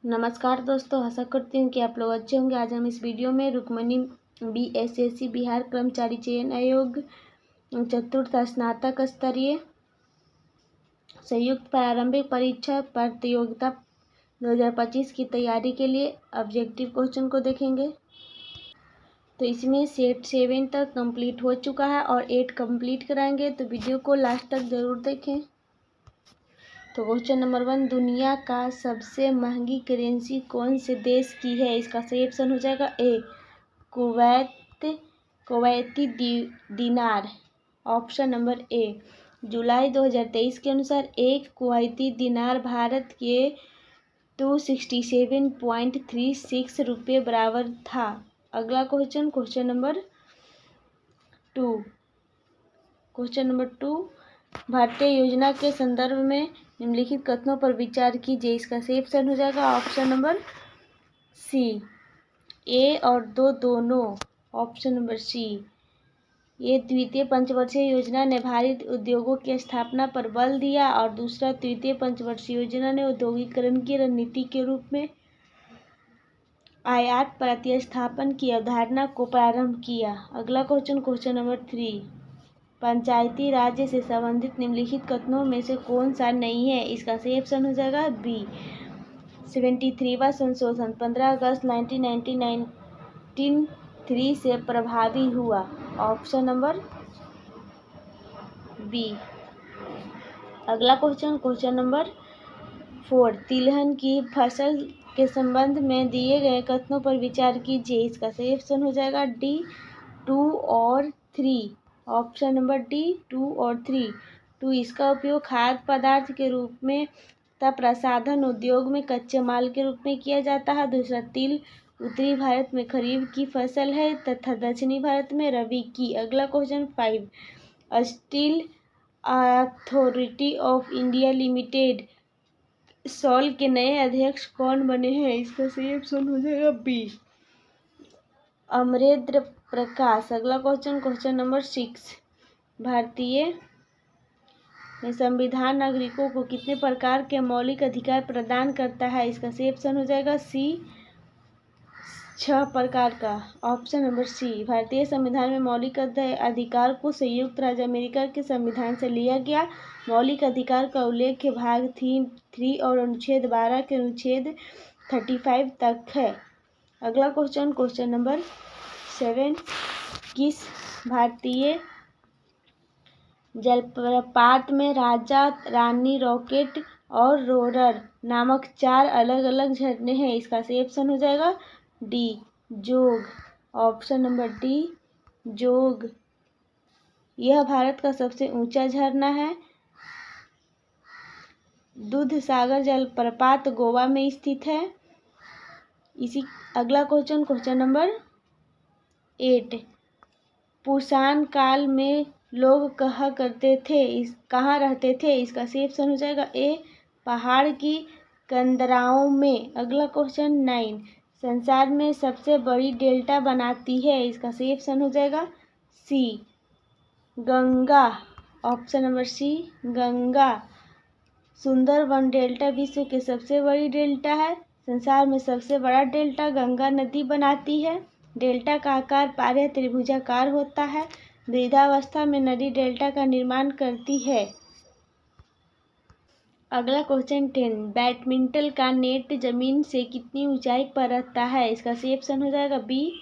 नमस्कार दोस्तों, आशा करती हूँ कि आप लोग अच्छे होंगे। आज हम इस वीडियो में रुक्मणी बीएसएससी बिहार कर्मचारी चयन आयोग चतुर्थ स्नातक स्तरीय संयुक्त प्रारंभिक परीक्षा प्रतियोगिता 2025 की तैयारी के लिए ऑब्जेक्टिव क्वेश्चन को देखेंगे। तो इसमें सेट 7 तक कंप्लीट हो चुका है और 8 कंप्लीट कराएंगे, तो वीडियो को लास्ट तक ज़रूर देखें। तो क्वेश्चन नंबर 1, दुनिया का सबसे महंगी करेंसी कौन से देश की है? इसका सही ऑप्शन हो जाएगा A Kuwaiti dinar. Option number A. जुलाई 2023 के अनुसार एक कुवैती दिनार भारत के 267.36 रुपये बराबर था। अगला क्वेश्चन नंबर 2। क्वेश्चन नंबर 2, भारतीय योजना के संदर्भ में निम्नलिखित कथनों पर विचार कीजिए। इसका सही ऑप्शन हो जाएगा ऑप्शन नंबर सी, ए और दो दोनों। ऑप्शन नंबर सी, ये द्वितीय पंचवर्षीय योजना ने भारी उद्योगों की स्थापना पर बल दिया और दूसरा तृतीय पंचवर्षीय योजना ने औद्योगिकरण की रणनीति के रूप में आयात प्रतिस्थापन की अवधारणा को प्रारंभ किया। अगला क्वेश्चन नंबर 3, पंचायती राज्य से संबंधित निम्नलिखित कथनों में से कौन सा नहीं है? इसका सही ऑप्शन हो जाएगा बी, 73वां संशोधन 15 अगस्त 1993 से प्रभावी हुआ। Option number B. अगला क्वेश्चन नंबर 4, तिलहन की फसल के संबंध में दिए गए कथनों पर विचार कीजिए। इसका सही ऑप्शन हो जाएगा डी, 2 और 3। ऑप्शन नंबर डी, 2 और 3। 2, इसका उपयोग खाद्य पदार्थ के रूप में तथा प्रसाधन उद्योग में कच्चे माल के रूप में किया जाता है। दूसरा, तिल उत्तरी भारत में खरीफ की फसल है तथा दक्षिणी भारत में रबी की। अगला question 5, steel authority of India limited सॉल के नए अध्यक्ष कौन बने हैं? इसका सही ऑप्शन हो जाएगा बी, अमरेंद्र प्रकाश। अगला क्वेश्चन नंबर 6, भारतीय संविधान नागरिकों को कितने प्रकार के मौलिक अधिकार प्रदान करता है? इसका सही ऑप्शन हो जाएगा सी, 6 प्रकार का। ऑप्शन नंबर सी, भारतीय संविधान में मौलिक अधिकार को संयुक्त राज्य अमेरिका के संविधान से लिया गया मौलिक अधिकार का उल्लेख भाग 3 और अनुच्छेद 12 के अनुच्छेद 35 तक है। अगला क्वेश्चन नंबर 7, किस भारतीय जलप्रपात में राजा रानी रॉकेट और रोरर नामक 4 अलग अलग झरने हैं? इसका सही ऑप्शन हो जाएगा डी, जोग। ऑप्शन नंबर डी, जोग। यह भारत का सबसे ऊंचा झरना है। दूध सागर जलप्रपात गोवा में स्थित है। अगला क्वेश्चन नंबर 8, पुराण काल में लोग कहाँ रहते थे? इसका सही ऑप्शन हो जाएगा ए, पहाड़ की कंदराओं में। अगला क्वेश्चन 9, संसार में सबसे बड़ी डेल्टा बनाती है? इसका सही ऑप्शन हो जाएगा C, Ganga. Option number C, Ganga. Sundarban delta विश्व की सबसे बड़ी डेल्टा है। संसार में सबसे बड़ा डेल्टा गंगा नदी बनाती है। डेल्टा का आकार प्रायः त्रिभुजाकार होता है। वृद्धावस्था में नदी डेल्टा का निर्माण करती है। अगला क्वेश्चन 10, बैडमिंटन का नेट जमीन से कितनी ऊंचाई पर रहता है? इसका सही ऑप्शन हो जाएगा B,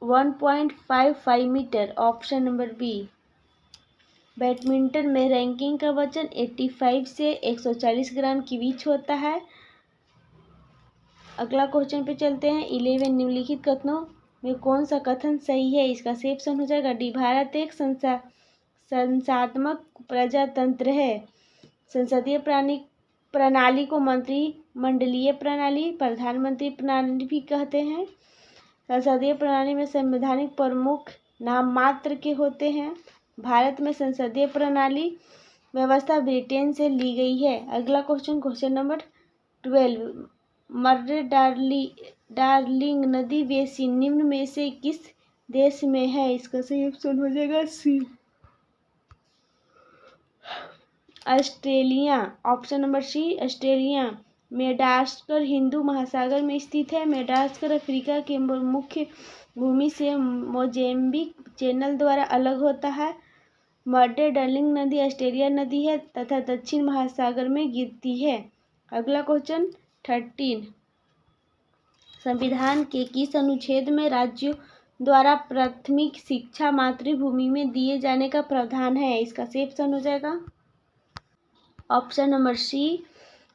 1.55 meter. Option number B. Badminton में रैंकिंग का वजन 85 से 140 ग्राम के बीच होता है। अगला क्वेश्चन पे चलते हैं। 11, निम्नलिखित कथनों में कौन सा कथन सही है? इसका सही ऑप्शन हो जाएगा डी, भारत एक संसदात्मक प्रजातंत्र है। संसदीय प्रणाली को मंत्रिमंडलीय प्रणाली, प्रधानमंत्री प्रणाली भी कहते हैं। संसदीय प्रणाली में संवैधानिक प्रमुख नाम मात्र के होते हैं। भारत में संसदीय प्रणाली व्यवस्था ब्रिटेन से ली गई है। अगला क्वेश्चन नंबर 12, मर्रे डार्लिंग नदी बेसिन निम्न में से किस देश में है? इसका सही ऑप्शन हो जाएगा C, Australia. Option number C, Australia. Madagascar हिंदू महासागर में स्थित है। मेडागास्कर अफ्रीका के मुख्य भूमि से मोज़ेम्बिक चैनल द्वारा अलग होता है। मर्डे डर्लिंग नदी ऑस्ट्रेलिया नदी है तथा दक्षिण महासागर में गिरती है। अगला क्वेश्चन 13, संविधान के किस अनुच्छेद में राज्यों द्वारा प्राथमिक शिक्षा मातृभूमि में दिए जाने का प्रावधान है? इसका सही ऑप्शन हो जाएगा ऑप्शन नंबर सी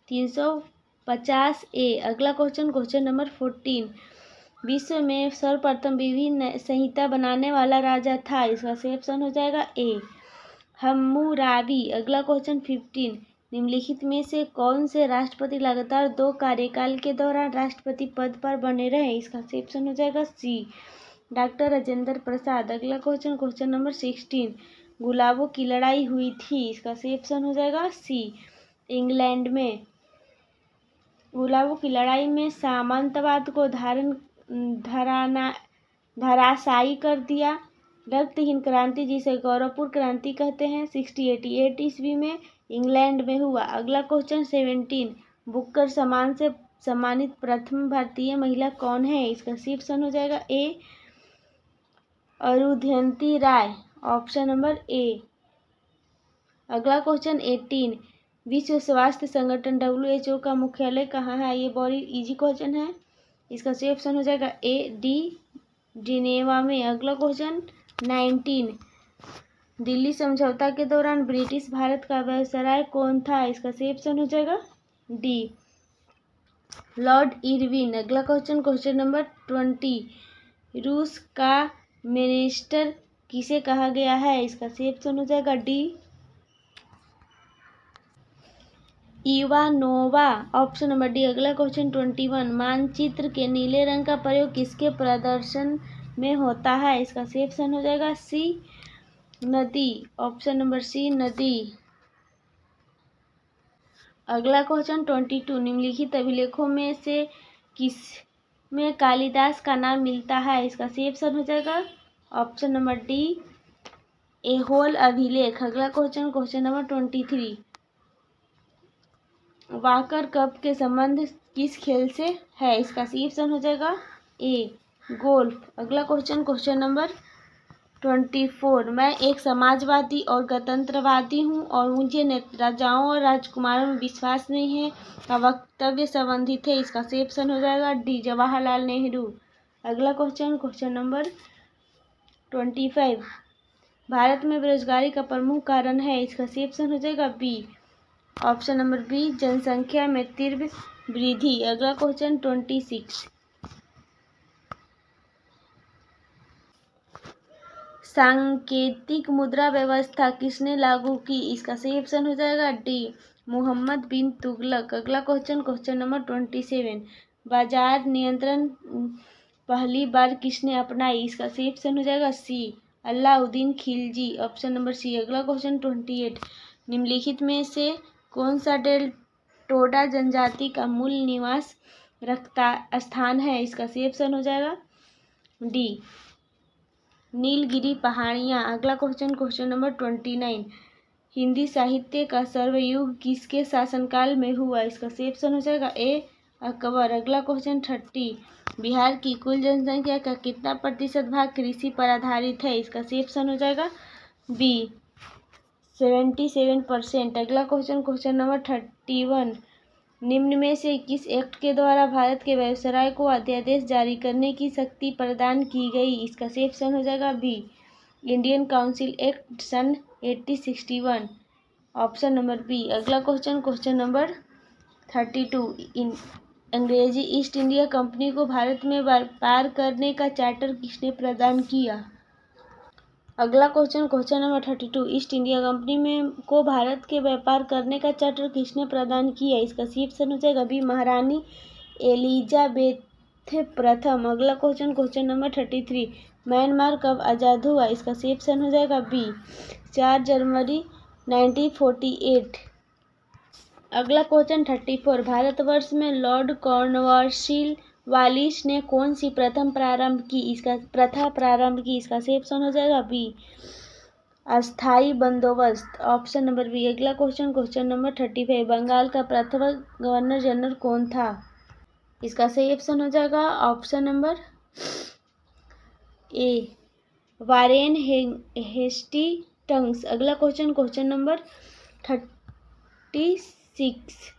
350A। अगला क्वेश्चन नंबर 14, विश्व में सर्वप्रथम विधि संहिता बनाने वाला राजा था? इसका सही ऑप्शन हो जाएगा ए हम्मुराबी। अगला क्वेश्चन 15, निम्नलिखित में से कौन से राष्ट्रपति लगातार 2 कार्यकाल के दौरान राष्ट्रपति पद पर बने रहे? इसका सही ऑप्शन हो जाएगा सी डॉक्टर राजेंद्र प्रसाद। अगला क्वेश्चन नंबर 16, गुलाबों की लड़ाई हुई थी? इसका सही ऑप्शन हो जाएगा सी इंग्लैंड में। गुलाबों की लड़ाई में सामंतवाद को धराशायी कर दिया। रक्तहीन क्रांति, जिसे गौरवपूर्ण क्रांति कहते हैं, 1688 ईस्वी में इंग्लैंड में हुआ। अगला क्वेश्चन 17, बुकर सम्मान से सम्मानित प्रथम भारतीय महिला कौन है? इसका सही ऑप्शन हो जाएगा A Arundhati Roy. Option number A. अगला क्वेश्चन 18, विश्व स्वास्थ्य संगठन WHO का मुख्यालय कहाँ है? ये बहुत इजी क्वेश्चन है। इसका सही ऑप्शन हो जाएगा ए जिनेवा में। अगला क्वेश्चन 19, दिल्ली समझौता के दौरान ब्रिटिश भारत का वायसराय कौन था? इसका सही ऑप्शन हो जाएगा डी लॉर्ड इरविन। अगला क्वेश्चन नंबर 20, रूस का मिनिस्टर किसे कहा गया है? इसका सही ऑप्शन हो जाएगा D Ivanova. Option number D. अगला क्वेश्चन 21, मानचित्र के नीले रंग का प्रयोग किसके प्रदर्शन में होता है? इसका सही ऑप्शन हो जाएगा सी नदी। ऑप्शन नंबर सी नदी। अगला क्वेश्चन 22, निम्नलिखित अभिलेखों में से किस में कालिदास का नाम मिलता है? इसका सही ऑप्शन हो जाएगा ऑप्शन नंबर डी ऐहोल अभिलेख। अगला क्वेश्चन नंबर 23, वाकर कप के संबंध किस खेल से है? इसका सही ऑप्शन हो जाएगा ए गोल्फ। अगला क्वेश्चन नंबर 24, मैं एक समाजवादी और गणतंत्रवादी हूँ और मुझे राजाओं और राजकुमारों में विश्वास नहीं है का वक्तव्य संबंधित है? इसका सही ऑप्शन हो जाएगा डी जवाहरलाल नेहरू। अगला क्वेश्चन नंबर 25, भारत में बेरोजगारी का प्रमुख कारण है? इसका सही ऑप्शन हो जाएगा बी ऑप्शन नंबर बी जनसंख्या में तीव्र वृद्धि। अगला क्वेश्चन 26, सांकेतिक मुद्रा व्यवस्था किसने लागू की? इसका सही ऑप्शन हो जाएगा डी मोहम्मद बिन तुगलक। अगला क्वेश्चन नंबर 27, बाजार नियंत्रण पहली बार किसने अपनाई? इसका सही ऑप्शन हो जाएगा C Alauddin Khilji. Option number C. अगला क्वेश्चन 28, निम्नलिखित में से कौन सा डेल्टोडा जनजाति का मूल निवास रखता स्थान है? इसका सही ऑप्शन हो जाएगा डी नीलगिरी पहाड़ियाँ। अगला क्वेश्चन नंबर 29, हिंदी साहित्य का सर्वयुग किसके शासनकाल में हुआ? इसका सही ऑप्शन हो जाएगा ए अकबर। अगला क्वेश्चन 30, बिहार की कुल जनसंख्या का कितना प्रतिशत भाग कृषि पर आधारित है? इसका सही ऑप्शन हो जाएगा बी 77%। अगला क्वेश्चन नंबर 31, निम्न में से किस एक्ट के द्वारा भारत के वायसराय को अध्यादेश जारी करने की शक्ति प्रदान की गई? इसका सही ऑप्शन हो जाएगा बी इंडियन काउंसिल एक्ट सन 1861। Option number B. अगला क्वेश्चन नंबर 32, अंग्रेजी ईस्ट इंडिया कंपनी को भारत में व्यापार करने का चार्टर किसने प्रदान किया? अगला question number 32, east India company में को भारत के व्यापार करने का चार्टर किसने प्रदान किया? इसका सही ऑप्शन हो जाएगा बी महारानी एलिजाबेथ प्रथम। अगला क्वेश्चन नंबर 33, म्यांमार कब आज़ाद हुआ? इसका सही ऑप्शन हो जाएगा बी 4 जनवरी 1948। अगला क्वेश्चन 34, भारतवर्ष में लॉर्ड कॉर्नवालिस ने कौन सी प्रथा प्रारंभ की? इसका सही ऑप्शन हो जाएगा बी अस्थाई बंदोबस्त। Option number B. अगला क्वेश्चन नंबर 35, बंगाल का प्रथम गवर्नर जनरल कौन था? इसका सही ऑप्शन हो जाएगा ऑप्शन नंबर ए, वारेन हेस्टिंग्स। अगला क्वेश्चन नंबर 36,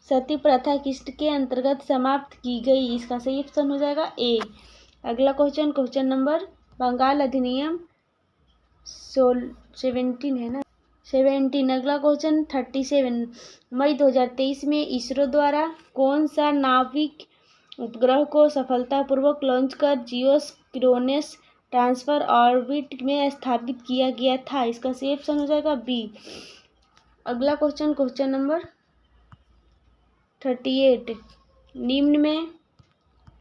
सती प्रथा किसके अंतर्गत समाप्त की गई? इसका सही ऑप्शन हो जाएगा ए। अगला क्वेश्चन नंबर बंगाल अधिनियम 17 है ना, 17। अगला क्वेश्चन 37, मई 2023 में इसरो द्वारा कौन सा नाविक उपग्रह को सफलतापूर्वक लॉन्च कर जियोस्क्रोनेस ट्रांसफर ऑर्बिट में स्थापित किया गया था? इसका सही ऑप्शन हो जाएगा बी। अगला क्वेश्चन नंबर 38, निम्न में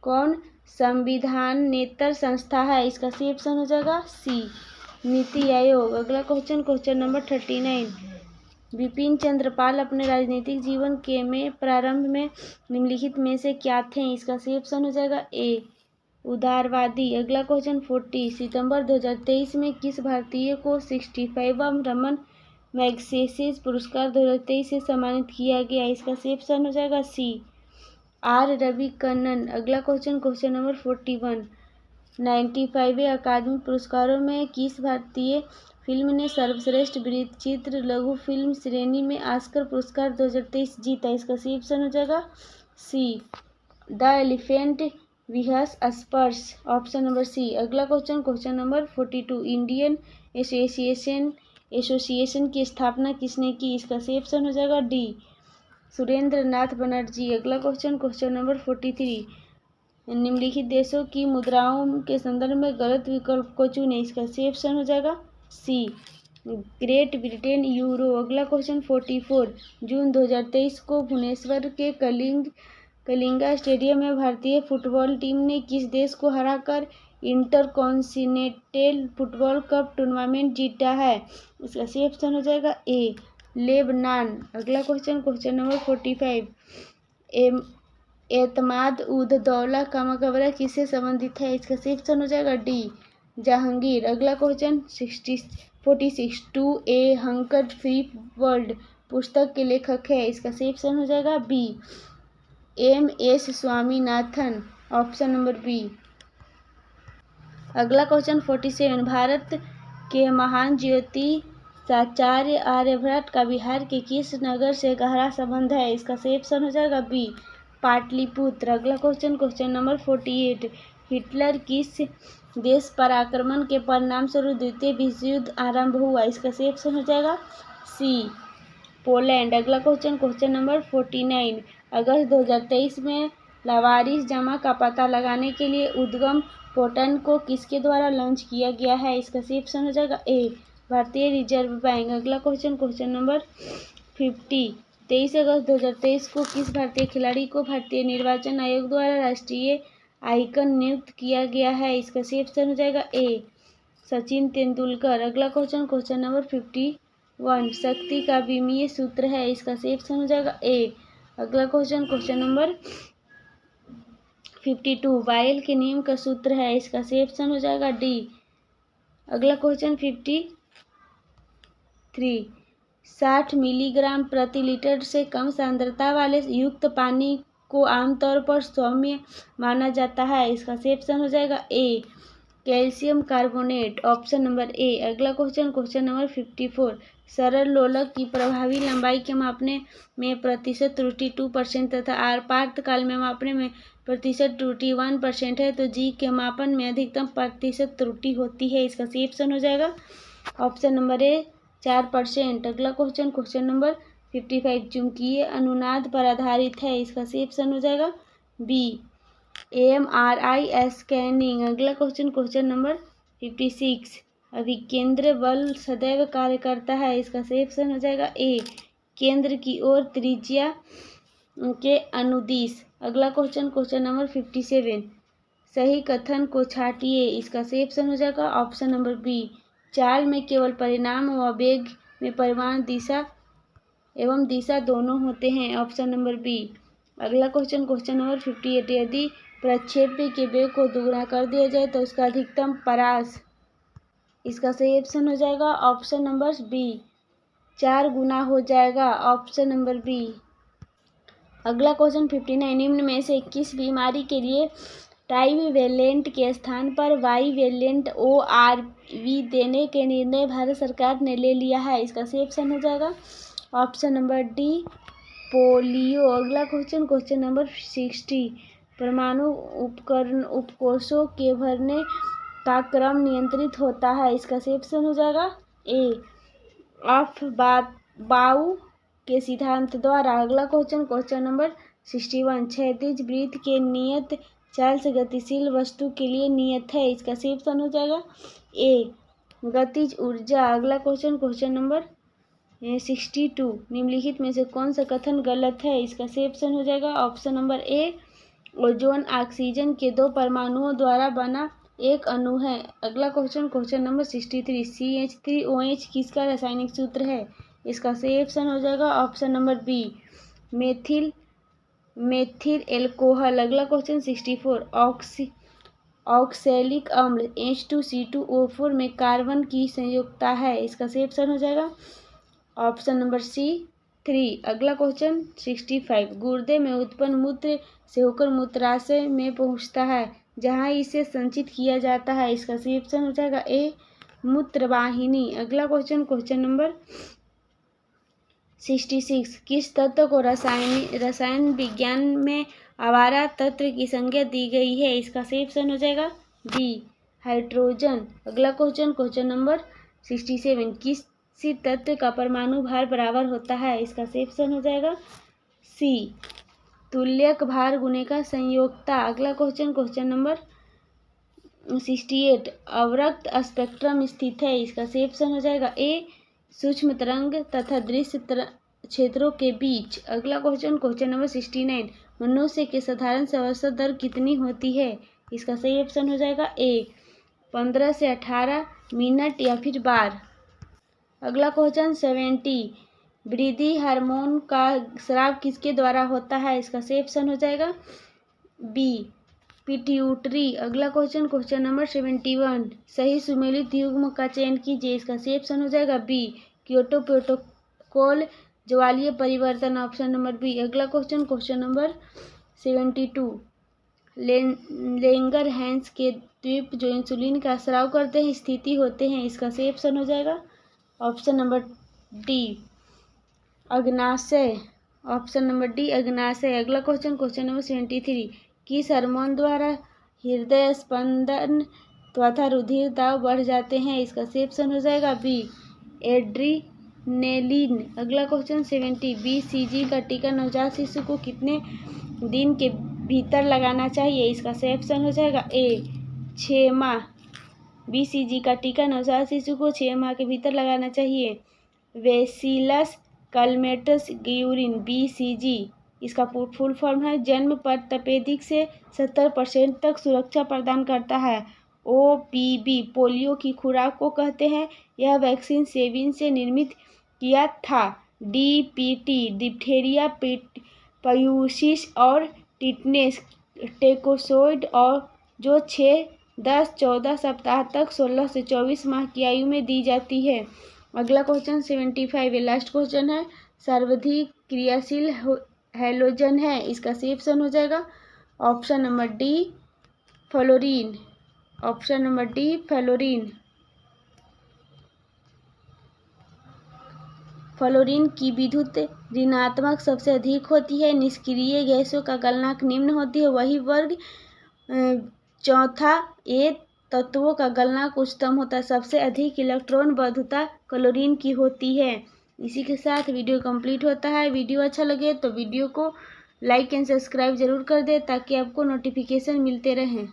कौन संविधानेतर संस्था है? इसका सही ऑप्शन हो जाएगा सी, नीति आयोग। अगला क्वेश्चन नंबर 39, बिपिन चंद्र पाल अपने राजनीतिक जीवन के में प्रारंभ में निम्नलिखित में से क्या थे? इसका सही ऑप्शन हो जाएगा ए, उदारवादी। अगला क्वेश्चन 40, सितंबर 2023 में किस भारतीय को 65वां रमन मैग्सेसे पुरस्कार 2023 से सम्मानित किया गया? इसका सही ऑप्शन हो जाएगा सी, आर रविकन्नन। अगला क्वेश्चन नंबर 41, 95वें अकादमी पुरस्कारों में किस भारतीय फिल्म ने सर्वश्रेष्ठ वृत्तचित्र लघु फिल्म श्रेणी में ऑस्कर पुरस्कार 2023 जीता? इसका सही ऑप्शन हो जाएगा सी, द एलिफेंट विहस स्पर्श। Option number C. अगला क्वेश्चन नंबर 42, इंडियन एसोसिएशन की स्थापना किसने की? इसका सही ऑप्शन हो जाएगा डी, सुरेंद्र नाथ बनर्जी। अगला क्वेश्चन नंबर 43, निम्नलिखित देशों की मुद्राओं के संदर्भ में गलत विकल्प को चुनें। इसका सही ऑप्शन हो जाएगा सी, ग्रेट ब्रिटेन, यूरो। अगला क्वेश्चन 44, जून 2023 को भुवनेश्वर के कलिंगा स्टेडियम में भारतीय फुटबॉल टीम ने किस देश को हराकर इंटरकॉन्टिनेंटल फुटबॉल कप टूर्नामेंट जीता है? इसका सही ऑप्शन हो जाएगा ए, लेबनान। अगला क्वेश्चन नंबर 45, एतमाद उद दौला का मकबरा किससे संबंधित है? इसका सही ऑप्शन हो जाएगा डी, जहांगीर। अगला question 46, to a hunger free world पुस्तक के लेखक है? इसका सही ऑप्शन हो जाएगा B, M S. Swaminathan. Option number B. अगला क्वेश्चन 47, भारत के महान ज्योतिषाचार्य आर्यभट्ट का बिहार के किस नगर से गहरा संबंध है? इसका सही ऑप्शन हो जाएगा बी, पाटलिपुत्र। अगला क्वेश्चन नंबर 48, हिटलर किस देश पर आक्रमण के परिणाम स्वरूप द्वितीय विश्व युद्ध आरंभ हुआ? इसका सही ऑप्शन हो जाएगा सी, पोलैंड। अगला क्वेश्चन नंबर 49, अगस्त 2023 में लावारिस जमा का पता लगाने के लिए उद्गम पोर्टल को किसके द्वारा लॉन्च किया गया है? इसका सही ऑप्शन हो जाएगा ए, भारतीय रिजर्व बैंक। अगला क्वेश्चन नंबर 50, 23 अगस्त 2023 को किस भारतीय खिलाड़ी को भारतीय निर्वाचन आयोग द्वारा राष्ट्रीय आइकन नियुक्त किया गया है? इसका सही ऑप्शन हो जाएगा ए, सचिन तेंदुलकर। अगला क्वेश्चन नंबर 51, शक्ति का विमीय सूत्र है? इसका सही ऑप्शन हो जाएगा ए। अगला क्वेश्चन नंबर 52, बायल के नियम का सूत्र है? इसका सही ऑप्शन हो जाएगा डी। अगला क्वेश्चन 53, 60 मिलीग्राम प्रति लीटर से कम सांद्रता वाले युक्त पानी को आमतौर पर सौम्य माना जाता है? इसका सही ऑप्शन हो जाएगा A, calcium carbonate. Option number A. अगला क्वेश्चन नंबर 54, सरल लोलक की प्रभावी लंबाई के मापने में प्रतिशत त्रुटि 2% तथा आपातकाल में मापने में प्रतिशत त्रुटि 1% है, तो जी के मापन में अधिकतम प्रतिशत त्रुटि होती है? इसका सही ऑप्शन हो जाएगा ऑप्शन नंबर ए, 4%। अगला क्वेश्चन नंबर 55, चुंबकीय अनुनाद पर आधारित है? इसका सही ऑप्शन हो जाएगा बी, एमआरआई स्कैनिंग। अगला क्वेश्चन नंबर 56, अभिकेंद्र बल सदैव कार्य करता है? इसका सही ऑप्शन हो जाएगा ए, केंद्र की ओर त्रिज्या के अनुदिश। अगला क्वेश्चन नंबर 57, सही कथन को छांटिए? इसका सही ऑप्शन हो जाएगा ऑप्शन नंबर बी, चाल में केवल परिमाण व वेग में परिमाण एवं दिशा दोनों होते हैं? Option number B. अगला क्वेश्चन नंबर 58, यदि प्रक्षेप्य के वेग को दोगुना कर दिया जाए तो उसका अधिकतम परास इसका सही ऑप्शन हो जाएगा ऑप्शन नंबर बी, 4 गुना हो जाएगा ऑप्शन नंबर बी। अगला क्वेश्चन 59, निम्न में से किस बीमारी के लिए ट्राइवेलेंट के स्थान पर बाईवेलेंट ORV देने के निर्णय भारत सरकार ने ले लिया है? इसका सही ऑप्शन हो जाएगा ऑप्शन नंबर डी, पोलियो। अगला क्वेश्चन नंबर 60, परमाणु उपकोषों के भरने का क्रम नियंत्रित होता है? इसका सही ऑप्शन हो जाएगा ए, अफ-बाऊ के सिद्धांत द्वारा। अगला क्वेश्चन नंबर 61, क्षैतिज वृत्त के नियत चाल से गतिशील वस्तु के लिए नियत है? इसका सही ऑप्शन हो जाएगा ए, गतिज ऊर्जा। अगला क्वेश्चन नंबर 62, निम्नलिखित में से कौन सा कथन गलत है? इसका सही ऑप्शन हो जाएगा ऑप्शन नंबर ए, ओजोन ऑक्सीजन के 2 परमाणुओं द्वारा बना एक अणु है। अगला क्वेश्चन नंबर 63, CH3OH किसका रासायनिक सूत्र है? इसका सही ऑप्शन हो जाएगा option number B, methyl alcohol. अगला क्वेश्चन 64, ऑक्सैलिक अम्ल H2CO4 में कार्बन की संयुक्तता है? इसका सही ऑप्शन हो जाएगा ऑप्शन नंबर सी, 3। अगला क्वेश्चन 65, गुर्दे में उत्पन्न मूत्र से होकर मूत्राशय में पहुंचता है जहां इसे संचित किया जाता है? इसका सही ऑप्शन हो जाएगा ए, मूत्रवाहिनी। अगला क्वेश्चन नंबर 66, किस तत्व को रसायन विज्ञान में आवारा तत्व की संज्ञा दी गई है? इसका सही ऑप्शन हो जाएगा डी, हाइड्रोजन। अगला क्वेश्चन नंबर 67, किसी तत्व का परमाणु भार बराबर होता है? इसका सही ऑप्शन हो जाएगा सी, तुल्यक भार गुणे का संयोगता। अगला क्वेश्चन नंबर 68, अवरक्त स्पेक्ट्रम स्थित है? इसका सही ऑप्शन हो जाएगा ए, सूक्ष्म तरंग तथा दृश्य क्षेत्रों के बीच। अगला क्वेश्चन नंबर 69, मनुष्य के साधारण श्वसन दर कितनी होती है? इसका सही ऑप्शन हो जाएगा ए, 15 से 18 मिनट या फिर बार। अगला क्वेश्चन 70, वृद्धि हार्मोन का स्राव किसके द्वारा होता है? इसका सही ऑप्शन हो जाएगा बी, पिट्यूटरी। अगला क्वेश्चन नंबर 71, सही सुमेलित युग्म का चयन कीजिए? इसका सही ऑप्शन हो जाएगा बी, क्योटो प्रोटोकॉल ज्वालीय परिवर्तन ऑप्शन नंबर बी। अगला क्वेश्चन नंबर 72, लेंगर हैंस के द्वीप जो इंसुलिन का स्राव करते हैं स्थिति होते हैं? इसका सही ऑप्शन हो जाएगा ऑप्शन नंबर डी, अग्नाशय। ऑप्शन नंबर डी, अग्नाशय। अगला क्वेश्चन नंबर 73, किस हार्मोन द्वारा हृदय स्पंदन तथा रुधिर दाब बढ़ जाते हैं? इसका सही ऑप्शन हो जाएगा बी, एड्रीनेलिन। अगला क्वेश्चन 70, BCG का टीका नवजात शिशु को कितने दिन के भीतर लगाना चाहिए? इसका सही ऑप्शन हो जाएगा ए, 6 माह। BCG का टीका नवजात शिशु को 6 माह के भीतर लगाना चाहिए। बेसिलस कलमेटस ग्यूरिन BCG, इसका फुल फॉर्म है, जन्म पर तपेदिक से 70% तक सुरक्षा प्रदान करता है। OPV पोलियो की खुराक को कहते हैं। यह वैक्सीन सेविन से निर्मित किया था। DPT डिप्थेरिया, पयूसिस और टिटनेस टेकोसोइड और जो 6, 10, 14 सप्ताह तक 16 से 24 माह की आयु में दी जाती है। अगला क्वेश्चन 75, ये लास्ट क्वेश्चन है, सर्वाधिक क्रियाशील हैलोजन है? इसका सही ऑप्शन हो जाएगा option number D, fluorine. Option number D, fluorine. Fluorine की विद्युत ऋणात्मक सबसे अधिक होती है। निष्क्रिय गैसों का गलनांक निम्न होती है। वही वर्ग चौथा, ए तत्वों का गलनांक उच्चतम होता है। सबसे अधिक इलेक्ट्रॉन बद्धता क्लोरीन की होती है। इसी के साथ वीडियो कंप्लीट होता है। वीडियो अच्छा लगे तो वीडियो को लाइक एंड सब्सक्राइब जरूर कर दें ताकि आपको नोटिफिकेशन मिलते रहें।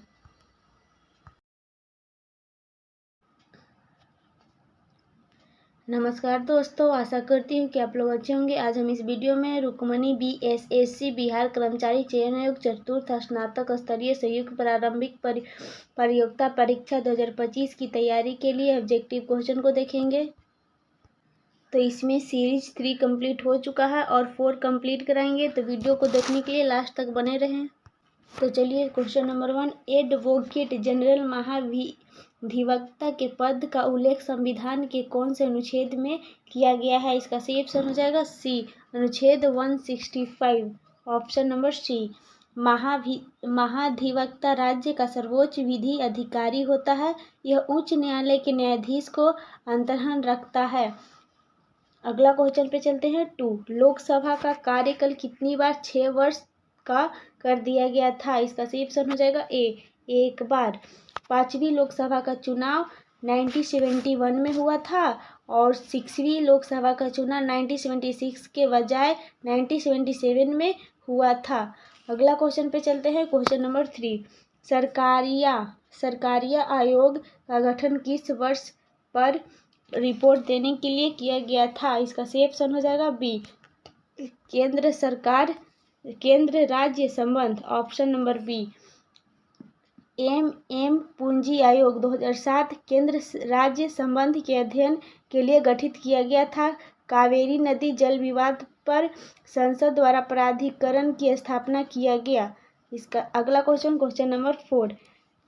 नमस्कार दोस्तों, आशा करती हूँ कि आप लोग अच्छे होंगे। आज हम इस वीडियो में रुक्मणी BSSC बिहार कर्मचारी चयन आयोग चतुर्थ स्नातक स्तरीय संयुक्त प्रारंभिक प्रतियोगिता परीक्षा 2025 की तैयारी के लिए ऑब्जेक्टिव क्वेश्चन को देखेंगे। तो इसमें सीरीज 3 कंप्लीट हो चुका है और 4 कंप्लीट कराएंगे, तो वीडियो को देखने के लिए लास्ट तक बने रहें। तो चलिए क्वेश्चन नंबर 1, एडवोकेट जनरल महाधिवक्ता के पद का उल्लेख संविधान के कौन से अनुच्छेद में किया गया है? इसका सही ऑप्शन हो जाएगा सी, अनुच्छेद 165। Option number C. महाधिवक्ता राज्य का सर्वोच्च विधि अधिकारी होता है। यह उच्च न्यायालय के न्यायाधीश को अंतर्हन रखता है। अगला क्वेश्चन पे चलते हैं 2। लोकसभा का कार्यकाल कितनी बार 6 वर्ष का कर दिया गया था? इसका सही ऑप्शन हो जाएगा ए, 1 बार। 5वीं लोकसभा का चुनाव 1971 में हुआ था और 6वीं लोकसभा का चुनाव 1976 के बजाय 1977 में हुआ था। अगला क्वेश्चन पे चलते हैं, क्वेश्चन नंबर 3। सरकारिया आयोग का गठन किस वर्ष पर रिपोर्ट देने के लिए किया गया था? इसका सही ऑप्शन हो जाएगा बी, केंद्र राज्य संबंध। Option number B. एम पूंजी आयोग 2007 केंद्र राज्य संबंध के अध्ययन के लिए गठित किया गया था। कावेरी नदी जल विवाद पर संसद द्वारा प्राधिकरण की स्थापना किया गया। इसका अगला क्वेश्चन नंबर 4।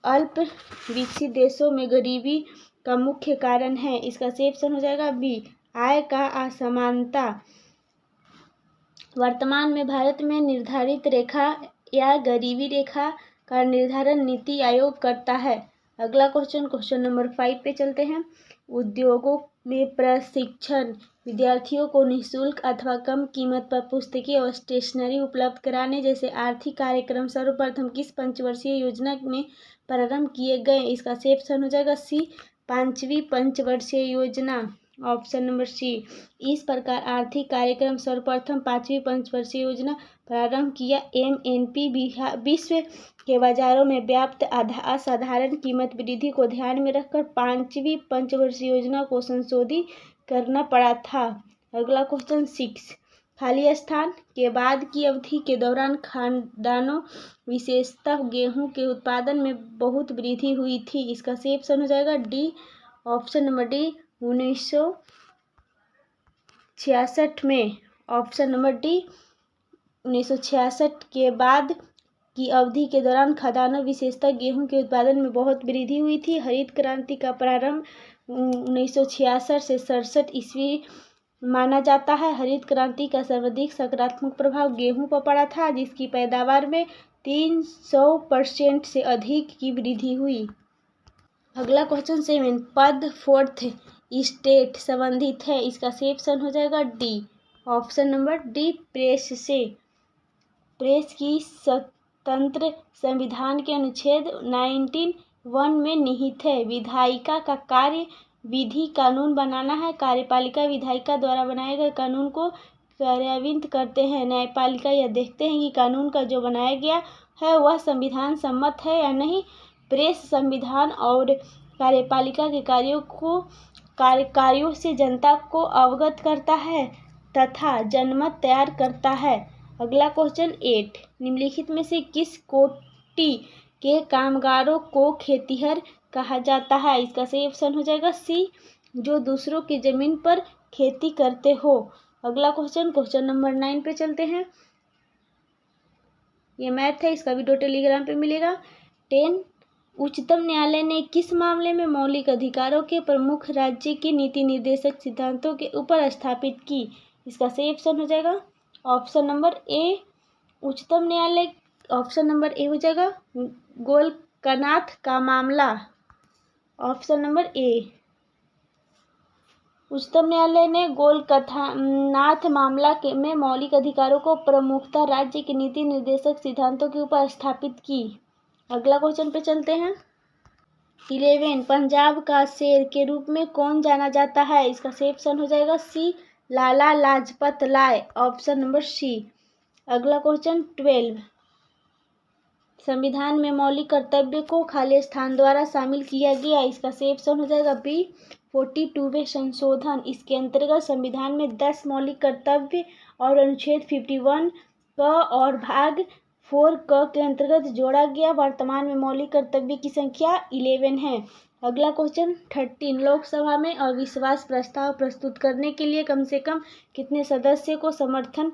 अल्प विकसित देशों में गरीबी का मुख्य कारण है। इसका सही ऑप्शन हो जाएगा बी, आय का असमानता। वर्तमान में भारत में निर्धारित रेखा या गरीबी रेखा का निर्धारण नीति आयोग करता है। अगला क्वेश्चन नंबर 5 पे चलते हैं। उद्योगों में प्रशिक्षण, विद्यार्थियों को निःशुल्क अथवा कम कीमत पर पुस्तकें और स्टेशनरी उपलब्ध कराने जैसे आर्थिक कार्यक्रम सर्वप्रथम किस पंचवर्षीय योजना में प्रारंभ किए गए? इसका सही ऑप्शन हो जाएगा सी, 5वीं पंचवर्षीय योजना। Option number C. इस प्रकार आर्थिक कार्यक्रम सर्वप्रथम 5वीं पंचवर्षीय योजना प्रारंभ किया। MNP विश्व के बाजारों में व्याप्त असाधारण कीमत वृद्धि को ध्यान में रखकर 5वीं पंचवर्षीय योजना को संशोधित करना पड़ा था। अगला क्वेश्चन 6। खाली स्थान के बाद की अवधि के दौरान खाद्यान्नों विशेषतः गेहूं के उत्पादन में बहुत वृद्धि हुई थी। इसका सही ऑप्शन हो जाएगा डी, ऑप्शन नंबर डी, 1966 में। ऑप्शन नंबर डी, 1966 के बाद की अवधि के दौरान खाद्यान्नों विशेषतः गेहूं के उत्पादन में बहुत वृद्धि हुई थी। हरित क्रांति का प्रारंभ 1966 से 67 ईस्वी माना जाता है। हरित क्रांति का सर्वाधिक सकारात्मक प्रभाव गेहूं पर पड़ा था, जिसकी पैदावार में 300% से अधिक की वृद्धि हुई। अगला क्वेश्चन 7। पद फोर्थ स्टेट संबंधित है। इसका सही ऑप्शन हो जाएगा D, option number D, press से। प्रेस की स्वतंत्र संविधान के अनुच्छेद 19(1) में निहित है। विधायिका का कार्य विधि कानून बनाना है। कार्यपालिका विधायिका द्वारा बनाए गए कानून को कार्यान्वित करते हैं। न्यायपालिका यह देखते हैं कि कानून का जो बनाया गया है वह संविधान सम्मत है या नहीं। प्रेस संविधान और कार्यपालिका के कार्यों से जनता को अवगत करता है तथा जनमत तैयार करता है। अगला क्वेश्चन 8। निम्नलिखित में से किस कोटि के कामगारों को खेतिहर कहा जाता है? इसका सही ऑप्शन हो जाएगा सी, जो दूसरों की जमीन पर खेती करते हो। अगला क्वेश्चन नंबर 9 पे चलते हैं। ये मैथ है, इसका भी टेलीग्राम पे मिलेगा। 10। उच्चतम न्यायालय ने किस मामले में मौलिक अधिकारों के प्रमुख राज्य के नीति निर्देशक सिद्धांतों के ऊपर स्थापित की? इसका सही ऑप्शन हो जाएगा ऑप्शन नंबर ए, उच्चतम न्यायालय। ऑप्शन नंबर ए हो जाएगा गोलकनाथ का मामला। ऑप्शन नंबर ए, उच्चतम न्यायालय ने गोलकनाथ मामला में मौलिक अधिकारों को प्रमुखता राज्य के नीति निर्देशक सिद्धांतों के ऊपर स्थापित की। अगला क्वेश्चन पे चलते हैं। 11। पंजाब का शेर के रूप में कौन जाना जाता है? इसका सही ऑप्शन हो जाएगा C, Lala Lajpat Rai. Option number C. अगला क्वेश्चन 12। संविधान में मौलिक कर्तव्य को खाली स्थान द्वारा शामिल किया गया। इसका सही ऑप्शन हो जाएगा बी, 42वें संशोधन। इसके अंतर्गत संविधान में 10 मौलिक कर्तव्य और अनुच्छेद 51 क और भाग 4 क के अंतर्गत जोड़ा गया। वर्तमान में मौलिक कर्तव्य की संख्या 11 है। अगला क्वेश्चन 13। लोकसभा में अविश्वास प्रस्ताव प्रस्तुत करने के लिए कम से कम कितने सदस्य को समर्थन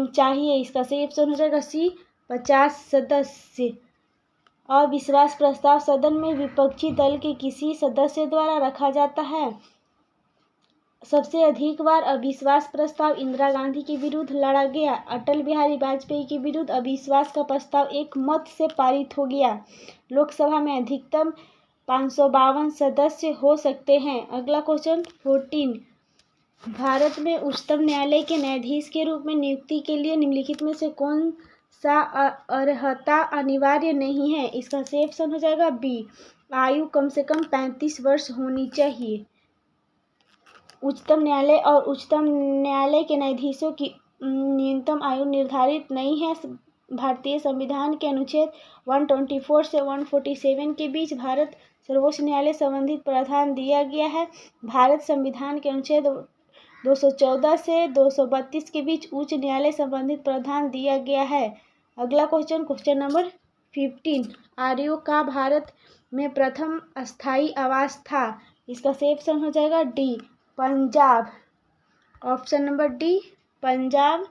चाहिए? इसका सही ऑप्शन हो जाएगा सी, 50 सदस्य। अविश्वास प्रस्ताव सदन में विपक्षी दल के किसी सदस्य द्वारा रखा जाता है। सबसे अधिक बार अविश्वास प्रस्ताव इंदिरा गांधी के विरुद्ध लड़ा गया। अटल बिहारी वाजपेयी के विरुद्ध अविश्वास का प्रस्ताव एक मत से पारित हो गया। लोकसभा में अधिकतम 552 सदस्य हो सकते हैं। अगला क्वेश्चन 14, भारत में उच्चतम न्यायालय के न्यायाधीश के रूप में नियुक्ति के लिए निम्नलिखित में से कौन सा अर्हता अनिवार्य नहीं है? इसका सही ऑप्शन हो जाएगा बी, आयु कम से कम 35 वर्ष होनी चाहिए। उच्चतम न्यायालय और उच्चतम न्यायालय के न्यायाधीशों की न्यूनतम आयु निर्धारित नहीं है। भारतीय संविधान के अनुच्छेद 124 से 147 के बीच भारत सर्वोच्च न्यायालय संबंधित प्रावधान दिया गया है। भारत संविधान के अनुच्छेद 214 से 232 के बीच उच्च न्यायालय संबंधित प्रावधान दिया गया है। अगला क्वेश्चन नंबर 15, आर्यों का भारत में प्रथम अस्थायी आवास था। इसका सही ऑप्शन हो जाएगा D, Punjab. Option number D, Punjab.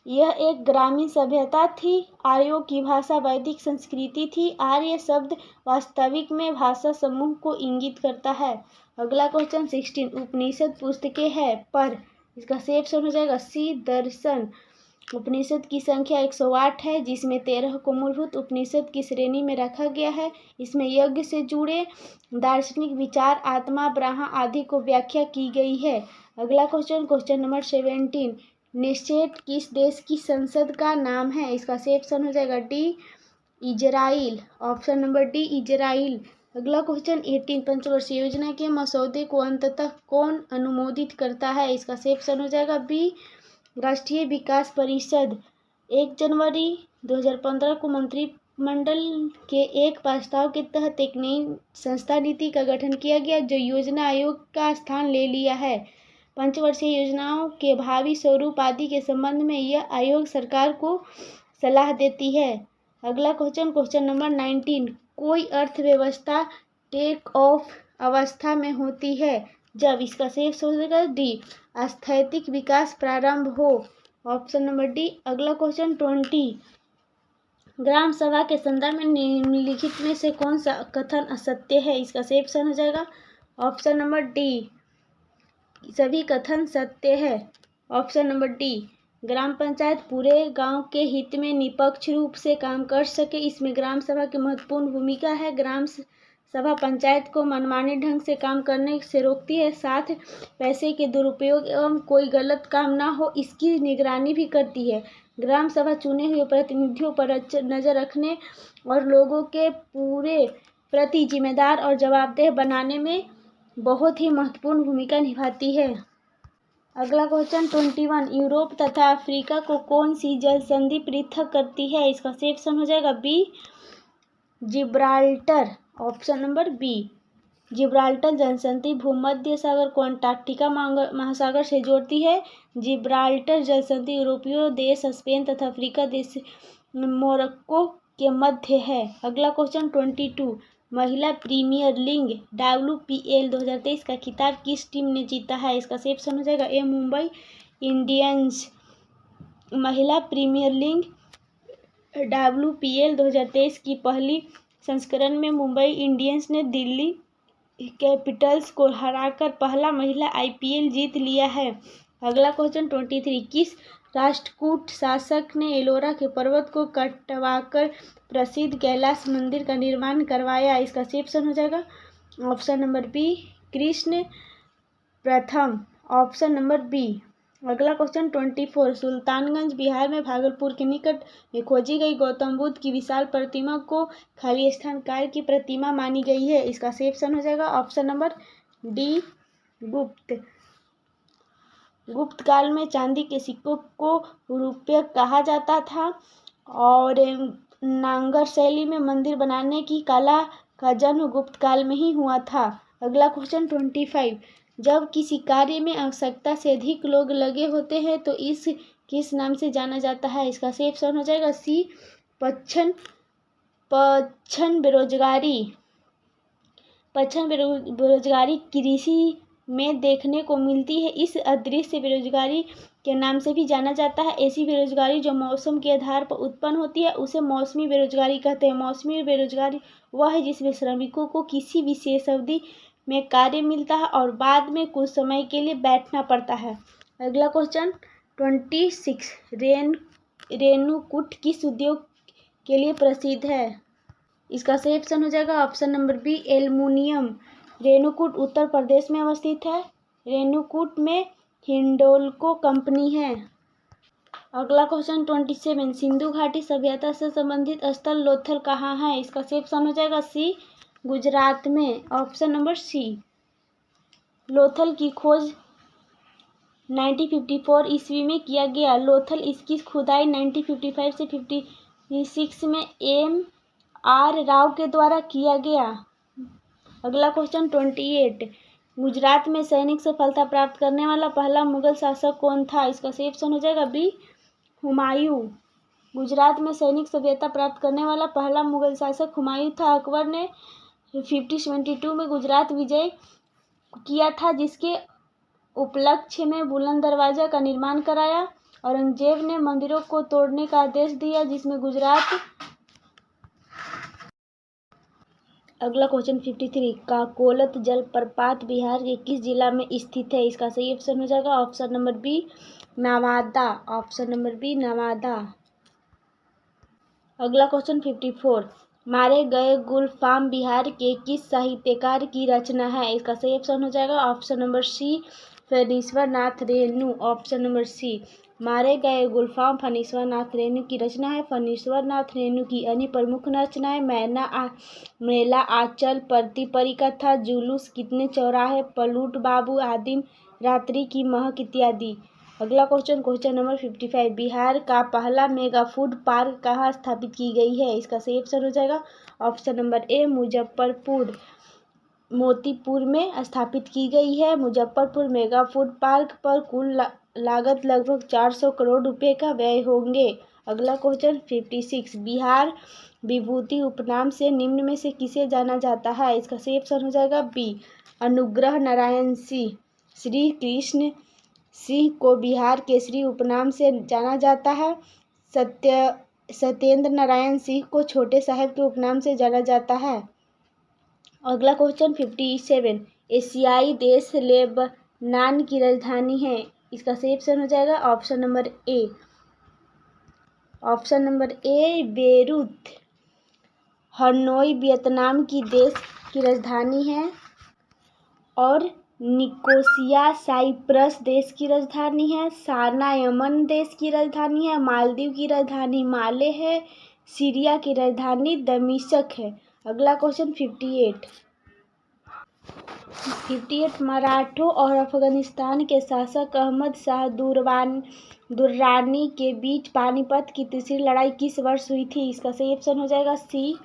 यह एक ग्रामीण सभ्यता थी। आर्यों की भाषा वैदिक संस्कृति थी। आर्य शब्द वास्तविक में भाषा समूह को इंगित करता है। अगला क्वेश्चन 16, उपनिषद पुस्तकें हैं पर। इसका सही ऑप्शन हो जाएगा सी, दर्शन। उपनिषद की संख्या 108 है, जिसमें 13 को मूलभूत उपनिषद की श्रेणी में रखा गया है। इसमें यज्ञ से जुड़े दार्शनिक विचार, आत्मा, ब्रह्म आदि को व्याख्या की गई है। अगला क्वेश्चन नंबर 17, नेशेट किस देश की संसद का नाम है? इसका सही ऑप्शन हो जाएगा D, Israel. Option number D, Israel. अगला क्वेश्चन 18, पंचवर्षीय योजना के मसौदे को अंततः कौन अनुमोदित करता है? इसका सही ऑप्शन हो जाएगा बी, राष्ट्रीय विकास परिषद। 1 जनवरी 2015 को मंत्रिमंडल के एक प्रस्ताव के तहत एक नई संस्था नीति का गठन किया गया, जो योजना आयोग का स्थान ले लिया है। पंचवर्षीय योजनाओं के भावी स्वरूप आदि के संबंध में यह आयोग सरकार को सलाह देती है। अगला क्वेश्चन नंबर 19, कोई अर्थव्यवस्था टेक ऑफ अवस्था में होती है जब। इसका सही हो जाएगा डी, स्थैतिक विकास प्रारंभ हो। Option number D. अगला क्वेश्चन 20, ग्राम सभा के संदर्भ में निम्नलिखित में से कौन सा कथन असत्य है? इसका सही ऑप्शन हो जाएगा ऑप्शन नंबर डी, सभी कथन सत्य है। ऑप्शन नंबर डी, ग्राम पंचायत पूरे गांव के हित में निष्पक्ष रूप से काम कर सके, इसमें ग्राम सभा की महत्वपूर्ण भूमिका है। ग्राम सभा पंचायत को मनमाने ढंग से काम करने से रोकती है, साथ पैसे के दुरुपयोग एवं कोई गलत काम ना हो इसकी निगरानी भी करती है। ग्राम सभा चुने हुए प्रतिनिधियों पर नज़र रखने और लोगों के पूरे प्रति जिम्मेदार और जवाबदेह बनाने में बहुत ही महत्वपूर्ण भूमिका निभाती है। अगला क्वेश्चन 21, यूरोप तथा अफ्रीका को कौन सी जल संधि पृथक करती है? इसका सही ऑप्शन हो जाएगा B, Gibraltar. Option number B, Gibraltar जल संधि भूमध्य सागर को अंटार्कटिका महासागर से जोड़ती है। जिब्राल्टर जल संधि यूरोपीय देश स्पेन तथा अफ्रीका देश मोरक्को के मध्य है। अगला क्वेश्चन 22, महिला प्रीमियर लीग WPL 2023 का खिताब किस टीम ने जीता है? इसका सही ऑप्शन हो जाएगा ए, मुंबई इंडियंस। महिला प्रीमियर लीग WPL 2023 की पहली संस्करण में मुंबई इंडियंस ने दिल्ली कैपिटल्स को हराकर पहला महिला IPL जीत लिया है। अगला क्वेश्चन 23, किस राष्ट्रकूट शासक ने एलोरा के पर्वत को कटवाकर प्रसिद्ध कैलाश मंदिर का निर्माण करवाया? इसका सही ऑप्शन हो जाएगा ऑप्शन नंबर बी, कृष्ण प्रथम। Option number B. अगला क्वेश्चन 24, सुल्तानगंज बिहार में भागलपुर के निकट में खोजी गई गौतम बुद्ध की विशाल प्रतिमा को खाली स्थान काल की प्रतिमा मानी गई है। इसका सही ऑप्शन हो जाएगा ऑप्शन नंबर डी, गुप्त। गुप्त काल में चांदी के सिक्कों को रुपये कहा जाता था और नांगर शैली में मंदिर बनाने की कला का जन्म गुप्त काल में ही हुआ था। अगला क्वेश्चन 25, जब किसी कार्य में आवश्यकता से अधिक लोग लगे होते हैं तो इस किस नाम से जाना जाता है? इसका सही ऑप्शन हो जाएगा सी, पच्छन बेरोजगारी। पच्छन बेरोजगारी कृषि में देखने को मिलती है। इस अदृश्य बेरोजगारी के नाम से भी जाना जाता है। ऐसी बेरोजगारी जो मौसम के आधार पर उत्पन्न होती है उसे मौसमी बेरोजगारी कहते हैं। मौसमी बेरोजगारी वह है जिसमें श्रमिकों को किसी विशेष अवधि में कार्य मिलता है और बाद में कुछ समय के लिए बैठना पड़ता है। अगला क्वेश्चन 26 रेणुकूट किस उद्योग के लिए प्रसिद्ध है? इसका सही ऑप्शन हो जाएगा option number B aluminium. Renukoot Uttar Pradesh में अवस्थित है। रेणुकूट में हिंडोल्को कंपनी है। अगला क्वेश्चन 27 सिंधु घाटी सभ्यता से संबंधित स्थल लोथल कहाँ है? इसका सही ऑप्शन हो जाएगा सी गुजरात में, ऑप्शन नंबर सी। लोथल की खोज 1954 ईस्वी में किया गया। लोथल इसकी खुदाई 1955 से 56 में M.R. राव के द्वारा किया गया। अगला क्वेश्चन 28 गुजरात में सैनिक सफलता प्राप्त करने वाला पहला मुगल शासक कौन था? इसका सही ऑप्शन हो जाएगा बी हुमायूं। गुजरात में सैनिक सभ्यता प्राप्त करने वाला पहला मुगल शासक हुमायूं था। अकबर ने 1572 में गुजरात विजय किया था, जिसके उपलक्ष्य में बुलंद दरवाजा का निर्माण कराया। औरंगजेब ने मंदिरों को तोड़ने का आदेश दिया, जिसमें गुजरात। अगला क्वेश्चन 53 काकोलत जलप्रपात बिहार के किस जिला में स्थित है? इसका सही ऑप्शन हो जाएगा option number B Nawada, option number B Nawada. अगला क्वेश्चन 54 मारे गए गुलफाम बिहार के किस साहित्यकार की रचना है? इसका सही ऑप्शन हो जाएगा ऑप्शन नंबर सी फणीश्वर नाथ रेणु, ऑप्शन नंबर सी। मारे गए गुलफाम फणीश्वर नाथ रेणु की रचना है। फणीश्वर नाथ रेणु की अन्य प्रमुख रचनाएं मेला आंचल, परती परिकथा, जुलूस, कितने चौराहे, पलूट बाबू, आदिम रात्रि की महक इत्यादि। अगला क्वेश्चन नंबर 55 बिहार का पहला मेगा फूड पार्क कहाँ स्थापित की गई है? इसका सही ऑप्शन हो जाएगा ऑप्शन नंबर ए मुजफ्फरपुर, मोतीपुर में स्थापित की गई है। मुजफ्फरपुर मेगा फूड पार्क पर कुल लागत लगभग 400 करोड़ रुपए का व्यय होंगे। अगला क्वेश्चन 56 बिहार विभूति उपनाम से निम्न में से किसे जाना जाता है? इसका सही ऑप्शन हो जाएगा बी अनुग्रह नारायण सिंह। श्री कृष्ण सिंह को बिहार केसरी उपनाम से जाना जाता है। सत्येंद्र नारायण सिंह को छोटे साहब के उपनाम से जाना जाता है। अगला क्वेश्चन 57 एशियाई देश लेबनान की राजधानी है। इसका सही ऑप्शन हो जाएगा ऑप्शन नंबर ए, ऑप्शन नंबर ए बेरूत। हनोई वियतनाम की देश की राजधानी है और निकोसिया साइप्रस देश की राजधानी है। साना यमन देश की राजधानी है। मालदीव की राजधानी माले है। सीरिया की राजधानी दमिश्क है। अगला क्वेश्चन 58 मराठों और अफगानिस्तान के शासक अहमद शाह दुर्रानी के बीच पानीपत की तीसरी लड़ाई किस वर्ष हुई थी? इसका सही ऑप्शन हो जाएगा सी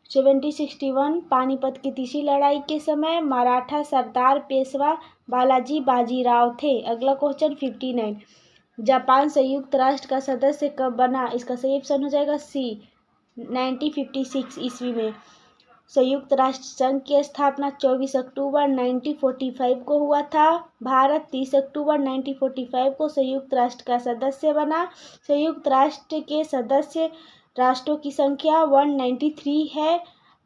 1761। पानीपत की तीसरी लड़ाई के समय मराठा सरदार पेशवा बालाजी बाजीराव थे। अगला क्वेश्चन 59 जापान संयुक्त राष्ट्र का सदस्य कब बना? इसका सही ऑप्शन हो जाएगा सी 1956 ईस्वी में। संयुक्त राष्ट्र संघ की स्थापना 24 अक्टूबर 1945 को हुआ था। भारत 30 अक्टूबर 1945 को संयुक्त राष्ट्र का सदस्य बना। संयुक्त राष्ट्र के सदस्य राष्ट्रों की संख्या 193 है।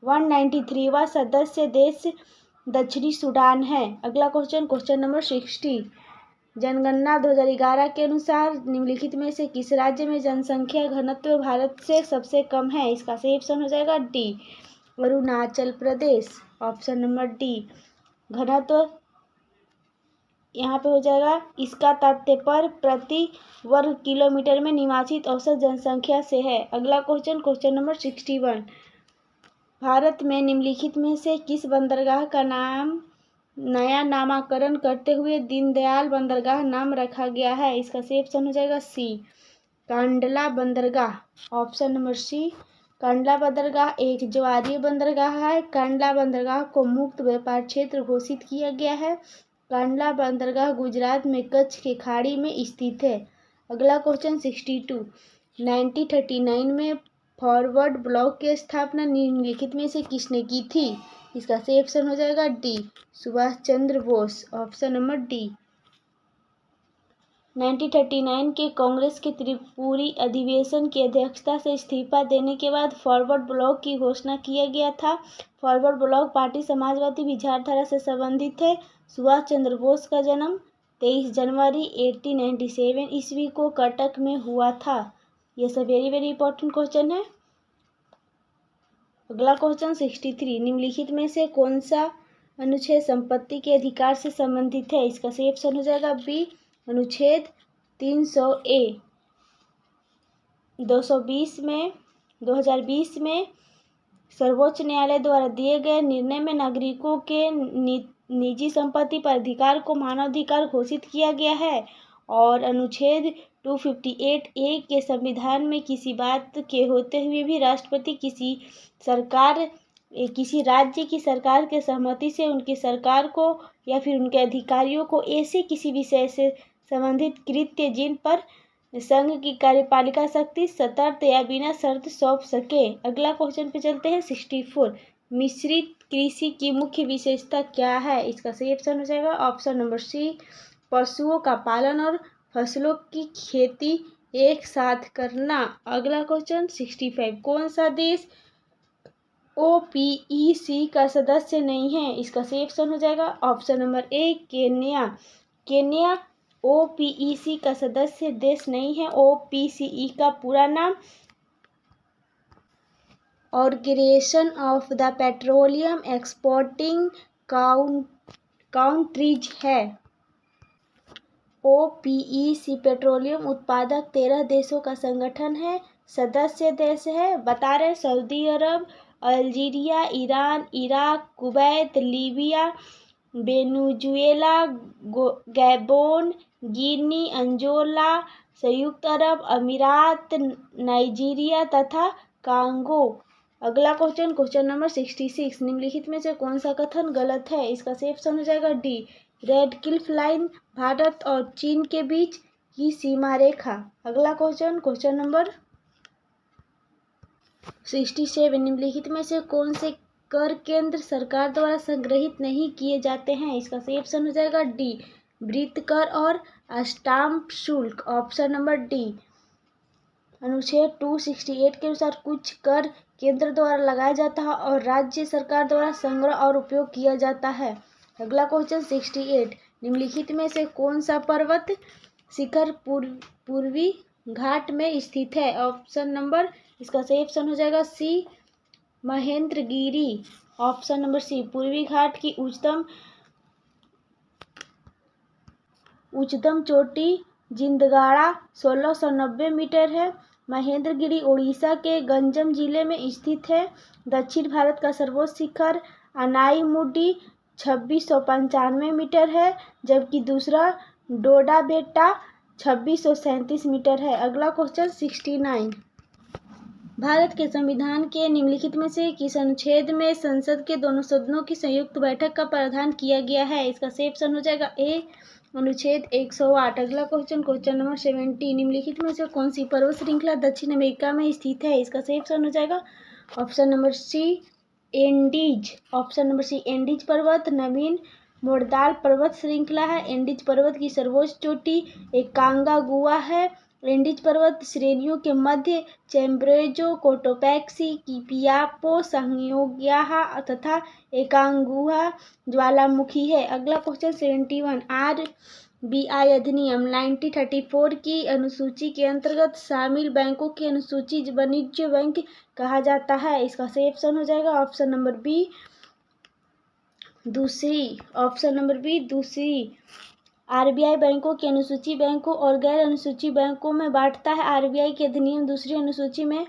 193वां सदस्य देश दक्षिणी सूडान है। अगला क्वेश्चन नंबर 60 जनगणना 2011 के अनुसार निम्नलिखित में से किस राज्य में जनसंख्या घनत्व भारत से सबसे कम है? इसका सही ऑप्शन हो जाएगा D Arunachal Pradesh, option number D. घनत्व यहाँ पे हो जाएगा इसका तथ्य पर प्रति वर्ग किलोमीटर में निवासित औसत जनसंख्या से है। अगला क्वेश्चन नंबर 61 भारत में निम्नलिखित में से किस बंदरगाह का नया नामकरण करते हुए दीनदयाल बंदरगाह नाम रखा गया है? इसका सही ऑप्शन हो जाएगा सी कांडला बंदरगाह, ऑप्शन नंबर सी। कांडला बंदरगाह एक ज्वारीय बंदरगाह है। कांडला बंदरगाह को मुक्त व्यापार क्षेत्र घोषित किया गया है। कांडला बंदरगाह गुजरात में कच्छ के खाड़ी में स्थित है। अगला क्वेश्चन 62 1939 में फॉरवर्ड ब्लॉक की स्थापना निम्नलिखित में से किसने की थी? इसका सही ऑप्शन हो जाएगा D, Subhash Chandra Bose. Option number D. 1939 के कांग्रेस के त्रिपुरी अधिवेशन की अध्यक्षता से इस्तीफा देने के बाद फॉरवर्ड ब्लॉक की घोषणा किया गया था। फॉरवर्ड ब्लॉक पार्टी समाजवादी विचारधारा से संबंधित है। सुभाष चंद्र बोस का जन्म 23 जनवरी 1897 ईस्वी को कटक में हुआ था। यह सब वेरी वेरी इंपॉर्टेंट क्वेश्चन है। अगला क्वेश्चन 63, निम्नलिखित में से कौन सा अनुच्छेद संपत्ति के अधिकार से संबंधित है? इसका सही ऑप्शन हो जाएगा बी, अनुच्छेद 300A। 2020 में सर्वोच्च न्यायालय द्वारा दिए गए निर्णय में नागरिकों के निजी संपत्ति पर अधिकार को मानवाधिकार घोषित किया गया है और अनुच्छेद 258A के संविधान में किसी बात के होते हुए भी राष्ट्रपति किसी राज्य की सरकार के सहमति से उनकी सरकार को या फिर उनके अधिकारियों को ऐसे किसी विषय से संबंधित कृत्य जिन पर संघ की कार्यपालिका शक्ति सतर्क या बिना शर्त सौंप सके। अगला क्वेश्चन पे चलते हैं 64, मिश्रित कृषि की मुख्य विशेषता क्या है? इसका सही ऑप्शन हो जाएगा ऑप्शन नंबर सी, पशुओं का पालन और फसलों की खेती एक साथ करना। अगला क्वेश्चन 65, कौन सा देश OPEC का सदस्य नहीं है? इसका सही ऑप्शन हो जाएगा ऑप्शन नंबर ए, केन्या। केन्या OPEC का सदस्य देश नहीं है। OPEC का पूरा नाम organization of the petroleum exporting countries है। OPEC पेट्रोलियम उत्पादक 13 देशों का संगठन है। सदस्य देश है बता रहे Saudi Arab, Algeria, Iran, Iraq, Kuwait, Libya, Venezuela, Gabon, Guinea, Angola, संयुक्त अरब अमीरात, नाइजीरिया तथा कांगो। अगला क्वेश्चन नंबर 66, निम्नलिखित में से कौन सा कथन गलत है? इसका सही ऑप्शन हो जाएगा D, red Cliff line Bharat और चीन के बीच की सीमा रेखा। अगला क्वेश्चन नंबर 67, निम्नलिखित में से कौन से कर केंद्र सरकार द्वारा संग्रहित नहीं किए जाते हैं? इसका सही ऑप्शन हो जाएगा डी, वृत्त कर और स्टाम्प शुल्क। Option number D. अनुच्छेद 268 के अनुसार कुछ कर केंद्र द्वारा लगाया जाता है और राज्य सरकार द्वारा संग्रह और उपयोग किया जाता है। अगला क्वेश्चन 68, निम्नलिखित में से कौन सा पर्वत शिखर पूर्वी घाट में स्थित है? ऑप्शन नंबर, इसका सही ऑप्शन हो जाएगा सी, महेंद्रगिरी। ऑप्शन नंबर सी, पूर्वी घाट की उच्चतम चोटी जिंदगाड़ा 1690 मीटर है। महेंद्रगिरी उड़ीसा के गंजम जिले में स्थित है। दक्षिण भारत का सर्वोच्च शिखर अनाईमुडी 2695 मीटर है, जबकि दूसरा डोडा बेट्टा 2637 मीटर है। अगला क्वेश्चन 69, भारत के संविधान के निम्नलिखित में से किस अनुच्छेद में संसद के दोनों सदनों की संयुक्त बैठक का प्रावधान किया गया है? इसका सही ऑप्शन हो जाएगा ए, अनुच्छेद 108। अगला क्वेश्चन नंबर 70, निम्नलिखित में से कौन सी पर्वत श्रृंखला दक्षिण अमेरिका में स्थित है? इसका सही ऑप्शन हो जाएगा option number C, Andes. Option number C, Andes पर्वत नवीन मोरदाल पर्वत श्रृंखला है। एंडीज पर्वत की सर्वोच्च चोटी एकांकागुआ है। एंडीज पर्वत श्रेणियों के मध्य चैम्ब्रेजो, कोटोपैक्सी, किपियापो, संयोग्याहा तथा एकांगुआ ज्वालामुखी है। अगला क्वेश्चन 71, RBI अधिनियम 1934 की अनुसूची के अंतर्गत शामिल बैंकों की अनुसूची वाणिज्य बैंक कहा जाता है। इसका सही ऑप्शन हो जाएगा ऑप्शन नंबर बी, दूसरी। ऑप्शन नंबर बी, दूसरी। RBI बैंकों की अनुसूची बैंकों और गैर अनुसूची बैंकों में बांटता है। RBI के अधिनियम दूसरी अनुसूची में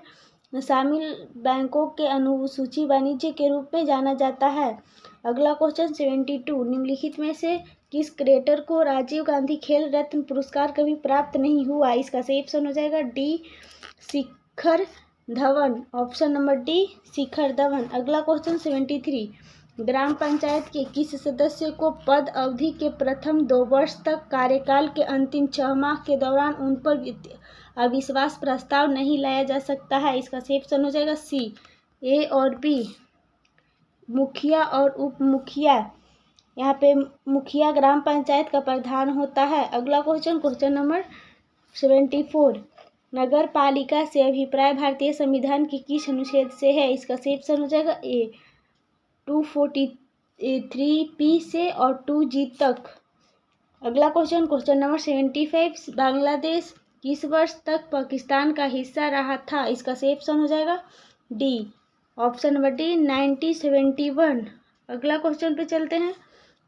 शामिल बैंकों के अनुसूची वाणिज्य के रूप में जाना जाता है। अगला क्वेश्चन 72, निम्नलिखित में से किस क्रिकेटर को राजीव गांधी खेल रत्न पुरस्कार कभी प्राप्त नहीं हुआ? इसका सही ऑप्शन हो जाएगा D, Shikhar Dhawan. Option number D, Shikhar Dhawan. अगला क्वेश्चन 73, ग्राम पंचायत के किस सदस्य को पद अवधि के प्रथम 2 वर्ष तक कार्यकाल के अंतिम 6 माह के दौरान उन पर अविश्वास प्रस्ताव नहीं लाया जा सकता है? इसका सही ऑप्शन हो जाएगा सी, ए और बी। मुखिया और उप मुखिया, यहाँ पे मुखिया ग्राम पंचायत का प्रधान होता है। अगला क्वेश्चन नंबर 74, नगर पालिका से अभिप्राय भारतीय संविधान के किस अनुच्छेद से है? इसका सही ऑप्शन हो जाएगा ए 243 से और 2G तक। अगला क्वेश्चन नंबर 75, बांग्लादेश किस वर्ष तक पाकिस्तान का हिस्सा रहा था? इसका सही ऑप्शन हो जाएगा डी, ऑप्शन नंबर डी 1971। अगला क्वेश्चन पे चलते हैं।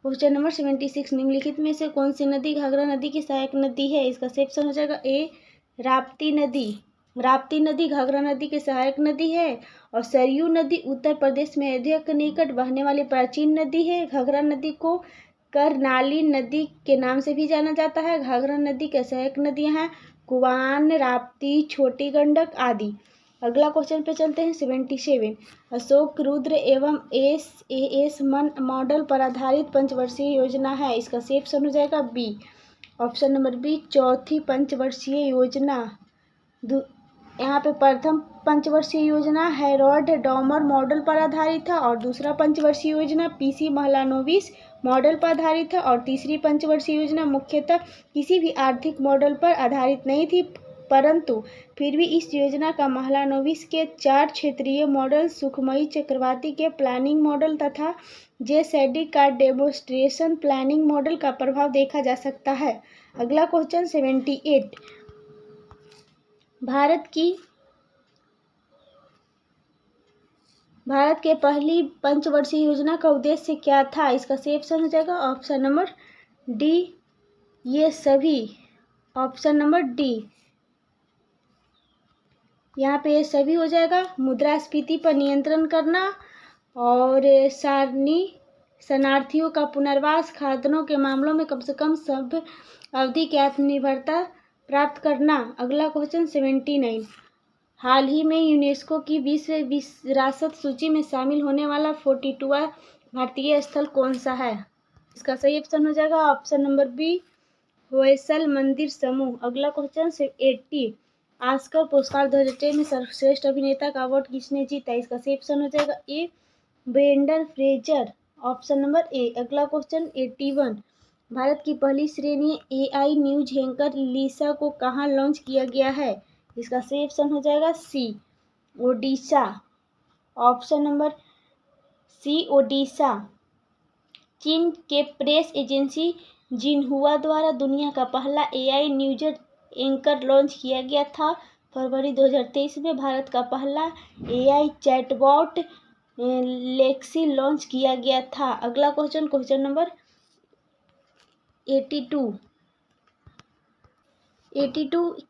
क्वेश्चन नंबर 76, निम्नलिखित में से कौन सी नदी घाघरा नदी की सहायक नदी है? इसका सही ऑप्शन हो जाएगा ए राप्ती नदी। राप्ती नदी घाघरा नदी की सहायक नदी है। और सरयू नदी उत्तर प्रदेश में अयोध्या के निकट बहने वाली प्राचीन नदी है। घाघरा नदी को करनाली नदी के नाम से भी जाना जाता है। घाघरा नदी के सहायक नदियां हैं कुआन, राप्ती, छोटी गंडक आदि। अगला क्वेश्चन पे चलते हैं 77, अशोक रुद्र एवं एस मॉडल पर आधारित पंचवर्षीय योजना है। इसका सही ऑप्शन हो जाएगा बी, ऑप्शन नंबर बी चौथी पंचवर्षीय योजना। यहाँ पे प्रथम पंचवर्षीय योजना हैरोल्ड डॉमर मॉडल पर आधारित था और दूसरा पंचवर्षीय योजना पीसी महलानोबिस मॉडल पर आधारित था और तीसरी पंचवर्षीय योजना मुख्यतः किसी भी आर्थिक मॉडल पर आधारित नहीं थी, परंतु फिर भी इस योजना का महलानोबिस के 4 क्षेत्रीय मॉडल, सुखमयी चक्रवर्ती के प्लानिंग मॉडल तथा जे सैडी का डेमोस्ट्रेशन प्लानिंग मॉडल का प्रभाव देखा जा सकता है। अगला क्वेश्चन 78, भारत के पहली पंचवर्षीय योजना का उद्देश्य क्या था? इसका सही ऑप्शन हो जाएगा ऑप्शन नंबर डी ये सभी, ऑप्शन नंबर डी यहाँ पे ये सभी हो जाएगा। मुद्रास्फीति पर नियंत्रण करना और शरणार्थियों का पुनर्वास, खाद्यान्नों के मामलों में कम से कम सब अवधि की आत्मनिर्भरता प्राप्त करना। अगला क्वेश्चन 79, हाल ही में यूनेस्को की विश्व विरासत सूची में शामिल होने वाला 42वां भारतीय स्थल कौन सा है? इसका सही ऑप्शन हो जाएगा ऑप्शन नंबर बी होयसल मंदिर समूह। अगला क्वेश्चन 80, ऑस्कर पुरस्कार 2006 में सर्वश्रेष्ठ अभिनेता का अवार्ड किसने जीता? इसका सही ऑप्शन हो जाएगा A Brendan Fraser, option number A. अगला क्वेश्चन 81, भारत की पहली श्रेणी AI न्यूज एंकर लिसा को कहाँ लॉन्च किया गया है? इसका सही ऑप्शन हो जाएगा C Odisha, option number C Odisha. चीन के प्रेस एजेंसी जिनहुआ द्वारा दुनिया का पहला AI न्यूज एंकर लॉन्च किया गया था। फरवरी 2023 में भारत का पहला AI चैटबॉट लेक्सी लॉन्च किया गया था। अगला क्वेश्चन नंबर 82,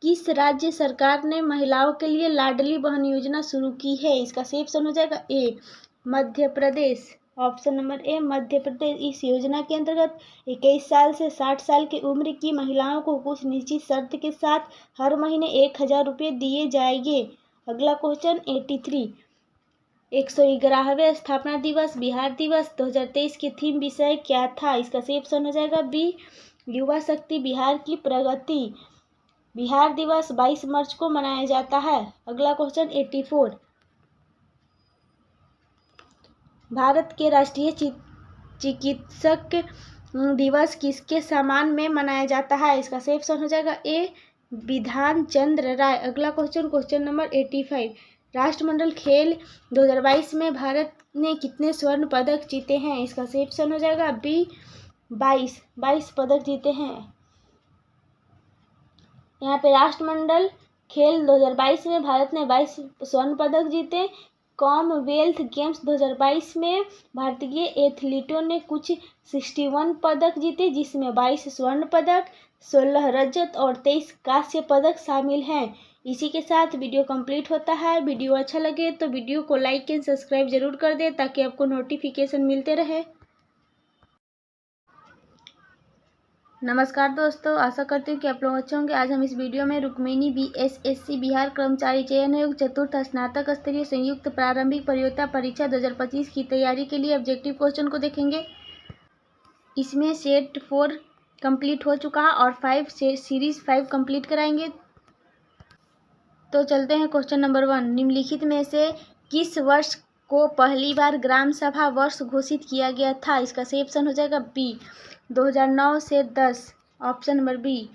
किस राज्य सरकार ने महिलाओं के लिए लाडली बहन योजना शुरू की है? इसका सही ऑप्शन हो जाएगा ए मध्य प्रदेश, ऑप्शन नंबर ए मध्य प्रदेश। इस योजना के अंतर्गत 21 साल से 60 साल की उम्र की महिलाओं को कुछ निश्चित शर्त के साथ हर महीने 1000 रुपये दिए जाएंगे। अगला क्वेश्चन 83, 111वें स्थापना दिवस बिहार दिवस 2023 की थीम विषय क्या था? इसका सही ऑप्शन हो जाएगा बी युवा शक्ति बिहार की प्रगति। बिहार दिवस 22 मार्च को मनाया जाता है। अगला क्वेश्चन 84, भारत के राष्ट्रीय चिकित्सक दिवस किसके सम्मान में मनाया जाता है? इसका सही ऑप्शन हो जाएगा ए विधान चंद्र राय। अगला क्वेश्चन नंबर 85, राष्ट्रमंडल खेल 2022 में भारत ने कितने स्वर्ण पदक जीते हैं? इसका सही ऑप्शन हो जाएगा बी 22 पदक जीते हैं। यहाँ पे राष्ट्रमंडल खेल 2022 में भारत ने 22 स्वर्ण पदक जीते। कॉमनवेल्थ गेम्स 2022 में भारतीय एथलीटों ने कुछ 61 पदक जीते, जिसमें 22 स्वर्ण पदक, 16 रजत और 23 कांस्य पदक शामिल हैं। इसी के साथ वीडियो कंप्लीट होता है। वीडियो अच्छा लगे तो वीडियो को लाइक एंड सब्सक्राइब जरूर कर दें ताकि आपको नोटिफिकेशन मिलते रहे। नमस्कार दोस्तों, आशा करती हूँ कि आप लोग अच्छे होंगे। आज हम इस वीडियो में रुक्मिणी BSSC बिहार कर्मचारी चयन आयोग चतुर्थ स्नातक स्तरीय संयुक्त प्रारंभिक प्रयोक्ता परीक्षा 2025 की तैयारी के लिए ऑब्जेक्टिव क्वेश्चन को देखेंगे। इसमें सेट 4 कंप्लीट हो चुका है और 5 से सीरीज 5 कंप्लीट कराएंगे। तो चलते हैं क्वेश्चन नंबर 1, निम्नलिखित में से किस वर्ष को पहली बार ग्राम सभा वर्ष घोषित किया गया था? इसका सही ऑप्शन हो जाएगा बी 2009 से 10। Option number B.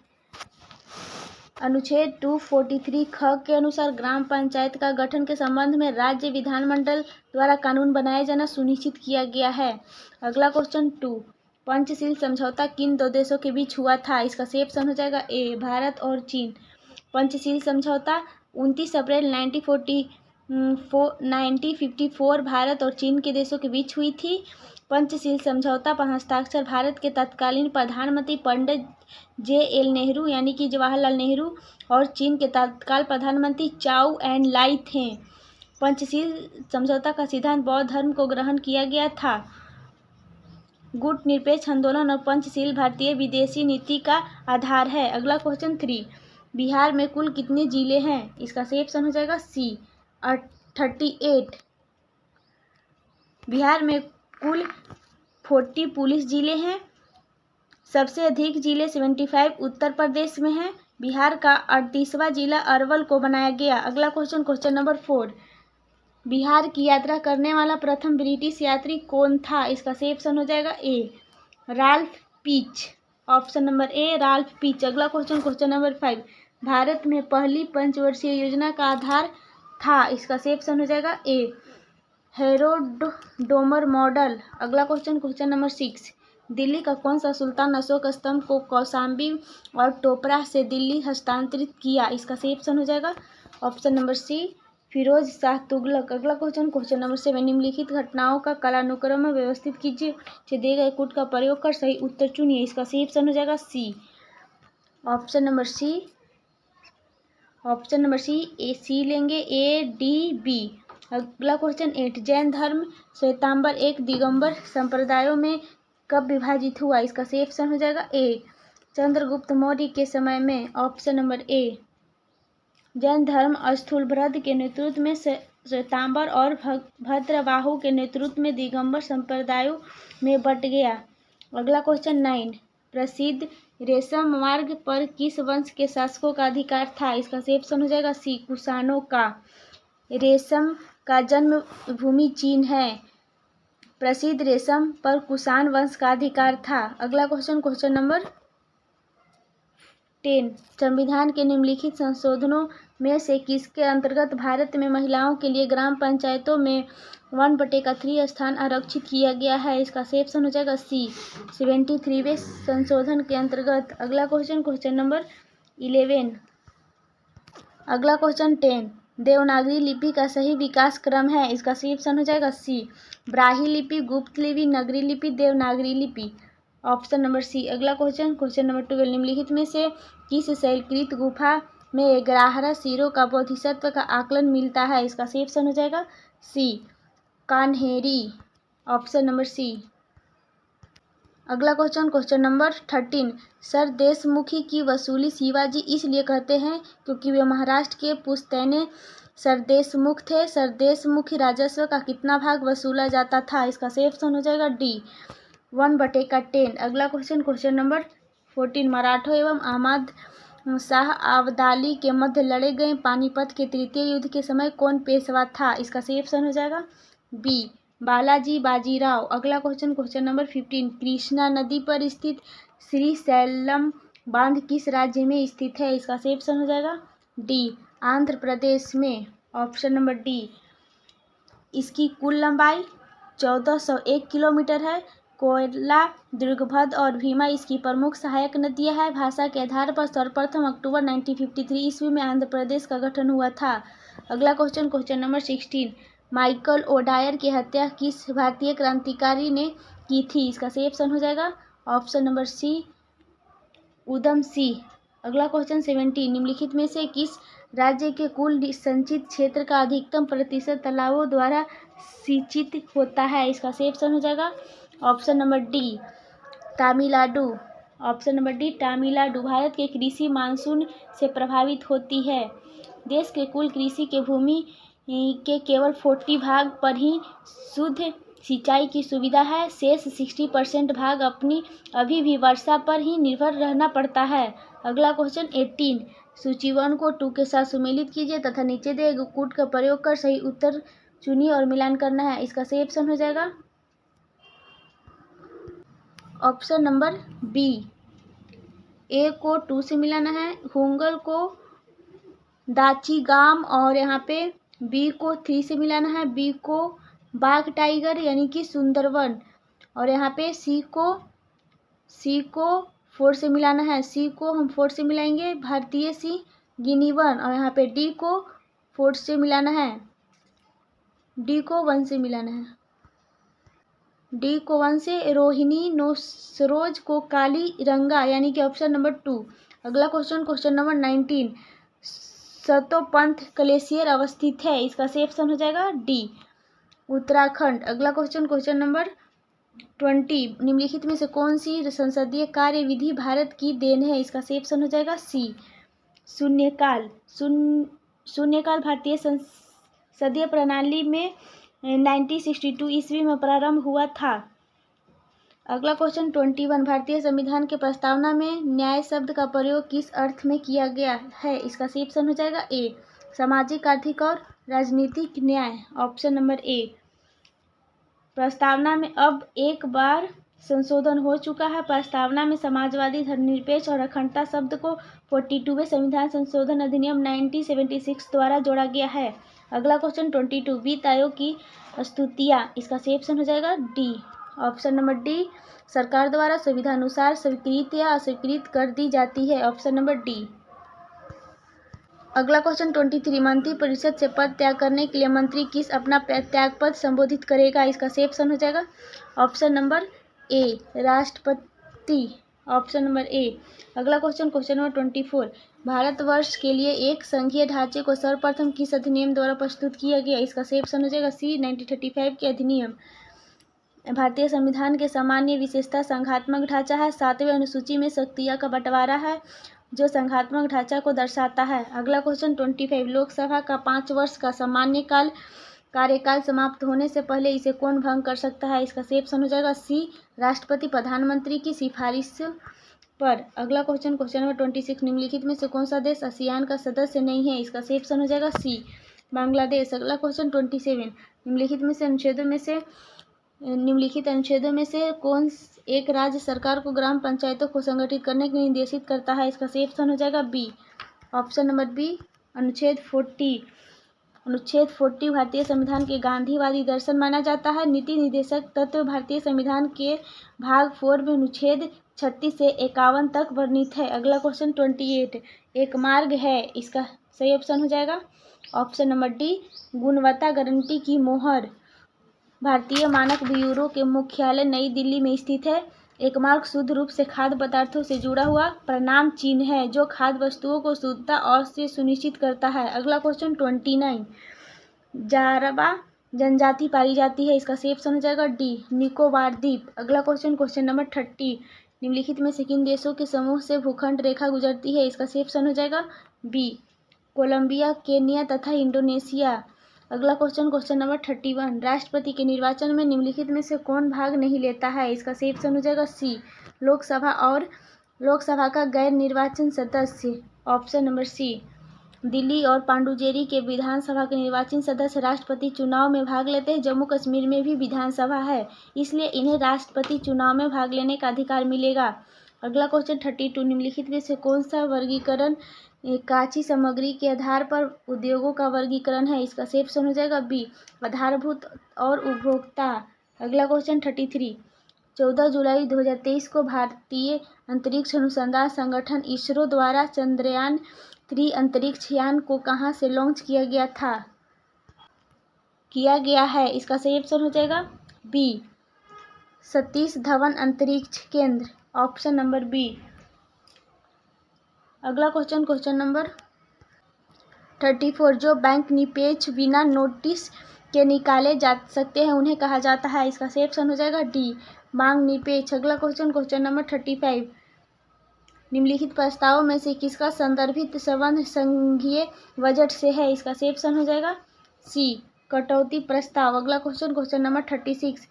अनुच्छेद 243 ख के अनुसार ग्राम पंचायत का गठन के संबंध में राज्य विधानमंडल द्वारा कानून बनाया जाना सुनिश्चित किया गया है। अगला क्वेश्चन 2, पंचशील समझौता किन दो देशों के बीच हुआ था? इसका सही ऑप्शन हो जाएगा ए भारत और चीन। पंचशील समझौता 29 अप्रैल 1954 भारत और चीन के देशों के बीच हुई थी। पंचशील समझौता पर हस्ताक्षर भारत के तत्कालीन प्रधानमंत्री पंडित JL नेहरू यानी कि जवाहरलाल नेहरू और चीन के तत्काल प्रधानमंत्री चाउ एन लाई थे। पंचशील समझौता का सिद्धांत बौद्ध धर्म को ग्रहण किया गया था। गुट निरपेक्ष आंदोलन और पंचशील भारतीय विदेशी नीति का आधार है। अगला क्वेश्चन 3, बिहार में कुल कितने जिले हैं? इसका सही ऑप्शन हो जाएगा सी 38। बिहार में कुल 40 पुलिस जिले हैं। सबसे अधिक जिले 75 उत्तर प्रदेश में हैं। बिहार का 38वां जिला अरवल को बनाया गया। अगला क्वेश्चन नंबर 4, बिहार की यात्रा करने वाला प्रथम ब्रिटिश यात्री कौन था? इसका सही ऑप्शन हो जाएगा A Ralph Peach. Option number A Ralph Peach. अगला क्वेश्चन नंबर 5, भारत में पहली पंचवर्षीय योजना का आधार था? इसका सही ऑप्शन हो जाएगा ए हेरोडोमर मॉडल। अगला क्वेश्चन नंबर 6, दिल्ली का कौन सा सुल्तान अशोक स्तंभ को कौशाम्बी और टोपरा से दिल्ली हस्तांतरित किया? इसका सही ऑप्शन हो जाएगा option number C Firoz Shah Tughlaq. अगला क्वेश्चन नंबर 7, निम्नलिखित घटनाओं का कालानुक्रम में व्यवस्थित कीजिए। दिए गए कूट का प्रयोग कर सही उत्तर चुनिए। इसका सही ऑप्शन हो जाएगा सी ऑप्शन नंबर सी लेंगे ए डी बी। अगला क्वेश्चन 8, जैन धर्म श्वेतांबर एक दिगंबर संप्रदायों में कब विभाजित हुआ? इसका सही ऑप्शन हो जाएगा ए चंद्रगुप्त मौर्य के समय में। ऑप्शन नंबर ए, जैन धर्म स्थूलभ्रद के नेतृत्व में श्वेतांबर और भद्रबाहु के नेतृत्व में दिगंबर संप्रदायों में बंट गया। अगला क्वेश्चन 9, प्रसिद्ध रेशम मार्ग पर किस वंश के शासकों का अधिकार था? इसका सही ऑप्शन हो जाएगा सी कुषाणों का। रेशम का जन्म भूमि चीन है। प्रसिद्ध रेशम पर कुषाण वंश का अधिकार था। अगला क्वेश्चन नंबर 10, संविधान के निम्नलिखित संशोधनों में से किसके अंतर्गत भारत में महिलाओं के लिए ग्राम पंचायतों में 1/3 स्थान आरक्षित किया गया है? इसका सही ऑप्शन हो जाएगा सी 73वें संशोधन के अंतर्गत। अगला क्वेश्चन नंबर 11। अगला क्वेश्चन 10, देवनागरी लिपि का सही विकास क्रम है? इसका सही ऑप्शन हो जाएगा सी ब्राह्मी लिपि, गुप्त लिपि, नगरी लिपि, देवनागरी लिपि। Option number C. अगला क्वेश्चन नंबर 12, निम्नलिखित में से किस शैलकृत गुफा में 11 सिरों का बोधिसत्व का आकलन मिलता है? इसका सही ऑप्शन हो जाएगा C Kanheri. Option number C. अगला क्वेश्चन नंबर 13, सर देशमुखी की वसूली शिवाजी इसलिए कहते हैं क्योंकि वे महाराष्ट्र के पुश्तैनी सरदेशमुख थे। सरदेशमुखी राजस्व का कितना भाग वसूला जाता था? इसका सही ऑप्शन हो जाएगा डी 1/10। अगला क्वेश्चन नंबर 14, मराठों एवं अहमद शाह अब्दाली के मध्य लड़े गए पानीपत के तृतीय युद्ध के समय कौन पेशवा था? इसका सही ऑप्शन हो जाएगा बी बालाजी बाजीराव। अगला क्वेश्चन नंबर 15, कृष्णा नदी पर स्थित श्रीशैलम बांध किस राज्य में स्थित है? इसका सही ऑप्शन हो जाएगा डी आंध्र प्रदेश में। Option number D. इसकी कुल लंबाई 1401 किलोमीटर है। कोयला, दीर्घभद्र और भीमा इसकी प्रमुख सहायक नदियां हैं। भाषा के आधार पर सर्वप्रथम अक्टूबर 1953 ईस्वी में आंध्र प्रदेश का गठन हुआ था। अगला क्वेश्चन नंबर 16, माइकल ओडायर की हत्या किस भारतीय क्रांतिकारी ने की थी? इसका सही ऑप्शन हो जाएगा ऑप्शन नंबर सी उधम सिंह। अगला क्वेश्चन 17, निम्नलिखित में से किस राज्य के कुल संचित क्षेत्र का अधिकतम प्रतिशत तालाबों द्वारा सिंचित होता है? इसका सही ऑप्शन हो जाएगा option number D Tamil Nadu. Option number D Tamil Nadu. Bharat के कृषि मानसून से प्रभावित होती है। देश के कुल कृषि के भूमि के केवल 40 भाग पर ही शुद्ध सिंचाई की सुविधा है। शेष 60% भाग अभी भी वर्षा पर ही निर्भर रहना पड़ता है। अगला क्वेश्चन 18, सूची 1 को 2 के साथ सुमेलित कीजिए तथा नीचे दिए गए कूट का प्रयोग कर सही उत्तर चुनिए और मिलान करना है, इसका सही ऑप्शन हो जाएगा ऑप्शन नंबर बी। ए को 2 से मिलाना है, होंगल को दाचीगाम, और यहाँ पे बी को 3 से मिलाना है, बी को बाघ टाइगर यानी कि सुंदरवन, और यहाँ पे सी को 4 से मिलाना है, सी को हम 4 से मिलाएंगे भारतीय सी गिनीवन, और यहाँ पे डी को 4 से मिलाना है, डी को 1 से मिलाना है, डी को 1 से रोहिणी नोसरोज को काली रंगा यानी कि ऑप्शन नंबर 2। अगला क्वेश्चन नंबर 19, सतोपंथ ग्लेशियर अवस्थित है, इसका सही ऑप्शन हो जाएगा डी उत्तराखंड। अगला क्वेश्चन नंबर 20, निम्नलिखित में से कौन सी संसदीय कार्यविधि भारत की देन है, इसका सही ऑप्शन हो जाएगा सी शून्यकाल। शून्यकाल भारतीय संसदीय प्रणाली में 1962 ईस्वी में प्रारंभ हुआ था। अगला क्वेश्चन 21, भारतीय संविधान के प्रस्तावना में न्याय शब्द का प्रयोग किस अर्थ में किया गया है, इसका सही ऑप्शन हो जाएगा ए सामाजिक, आर्थिक और राजनीतिक न्याय, ऑप्शन नंबर ए। प्रस्तावना में अब एक बार संशोधन हो चुका है। प्रस्तावना में समाजवादी, धर्मनिरपेक्ष और अखंडता शब्द को 42वें संविधान संशोधन अधिनियम 1976 द्वारा जोड़ा गया है। अगला क्वेश्चन 22, वित्त आयोग की स्तुतियाँ, इसका सही ऑप्शन हो जाएगा डी ऑप्शन नंबर डी। सरकार द्वारा सुविधानुसार स्वीकृत या अस्वीकृत कर दी जाती है, ऑप्शन नंबर डी। अगला क्वेश्चन 23, मंत्रिपरिषद से पद त्याग करने के लिए मंत्री किस अपना त्याग पद संबोधित करेगा, इसका सही ऑप्शन हो जाएगा ऑप्शन नंबर ए राष्ट्रपति, ऑप्शन नंबर ए। अगला क्वेश्चन नंबर 24, भारतवर्ष के लिए एक संघीय ढांचे को सर्वप्रथम किस अधिनियम द्वारा प्रस्तुत किया गया, इसका सही ऑप्शन हो जाएगा सी 1935 के अधिनियम। भारतीय संविधान के सामान्य विशेषता संघात्मक ढांचा है। 7वें अनुसूची में शक्तियाँ का बंटवारा है जो संघात्मक ढांचा को दर्शाता है। अगला क्वेश्चन 25, लोकसभा का 5 वर्ष का सामान्य कार्यकाल समाप्त होने से पहले इसे कौन भंग कर सकता है, इसका सही ऑप्शन हो जाएगा सी राष्ट्रपति प्रधानमंत्री की सिफारिश पर। अगला क्वेश्चन नंबर 26, निम्नलिखित में से कौन सा देश आसियान का सदस्य नहीं है, इसका सही ऑप्शन हो जाएगा सी बांग्लादेश। अगला क्वेश्चन 27, निम्नलिखित अनुच्छेदों में से कौन एक राज्य सरकार को ग्राम पंचायतों को संगठित करने के लिए निर्देशित करता है, इसका सही ऑप्शन हो जाएगा बी ऑप्शन नंबर बी अनुच्छेद 40 भारतीय संविधान के गांधीवादी दर्शन माना जाता है। नीति निर्देशक तत्व भारतीय संविधान के भाग 4 में अनुच्छेद 36 से 51 तक वर्णित है। अगला क्वेश्चन 28, एक मार्ग है, इसका सही ऑप्शन हो जाएगा ऑप्शन नंबर डी गुणवत्ता गारंटी की मोहर। भारतीय मानक ब्यूरो के मुख्यालय नई दिल्ली में स्थित है। एक मार्क शुद्ध रूप से खाद्य पदार्थों से जुड़ा हुआ प्रमाण चिन्ह है जो खाद्य वस्तुओं को शुद्धता और से सुनिश्चित करता है। अगला क्वेश्चन 29, जारवा जनजाति पाई जाती है, इसका सही ऑप्शन हो जाएगा डी निकोबार द्वीप। अगला क्वेश्चन नंबर 30, निम्नलिखित में से किन देशों के समूह से भूखंड रेखा गुजरती है, इसका सही ऑप्शन हो जाएगा बी कोलंबिया, केन्या तथा इंडोनेशिया। अगला क्वेश्चन नंबर 31, राष्ट्रपति के निर्वाचन में निम्नलिखित में से कौन भाग नहीं लेता है, इसका सही ऑप्शन हो जाएगा सी लोकसभा का गैर निर्वाचन सदस्य, ऑप्शन नंबर सी। दिल्ली और पांडुचेरी के विधानसभा के निर्वाचित सदस्य राष्ट्रपति चुनाव में भाग लेते हैं। जम्मू कश्मीर में भी विधानसभा है, इसलिए इन्हें राष्ट्रपति चुनाव में भाग लेने का अधिकार मिलेगा। अगला क्वेश्चन 32, निम्नलिखित में से कौन सा वर्गीकरण कांची सामग्री के आधार पर उद्योगों का वर्गीकरण है, इसका सही ऑप्शन हो जाएगा बी आधारभूत और उपभोक्ता। अगला क्वेश्चन 33, 14 जुलाई 2023 को भारतीय अंतरिक्ष अनुसंधान संगठन इसरो द्वारा चंद्रयान 3 अंतरिक्ष यान को कहां से लॉन्च किया गया है, इसका सही ऑप्शन हो जाएगा बी सतीश धवन अंतरिक्ष केंद्र, ऑप्शन नंबर बी। अगला क्वेश्चन नंबर 34, जो बैंक निपेक्ष बिना नोटिस के निकाले जा सकते हैं उन्हें कहा जाता है, इसका सही ऑप्शन हो जाएगा डी मांग निपेक्ष। अगला क्वेश्चन नंबर 35, निम्नलिखित प्रस्तावों में से किसका संदर्भित संबंध संघीय बजट से है, इसका सही ऑप्शन हो जाएगा सी कटौती प्रस्ताव। अगला क्वेश्चन नंबर 36,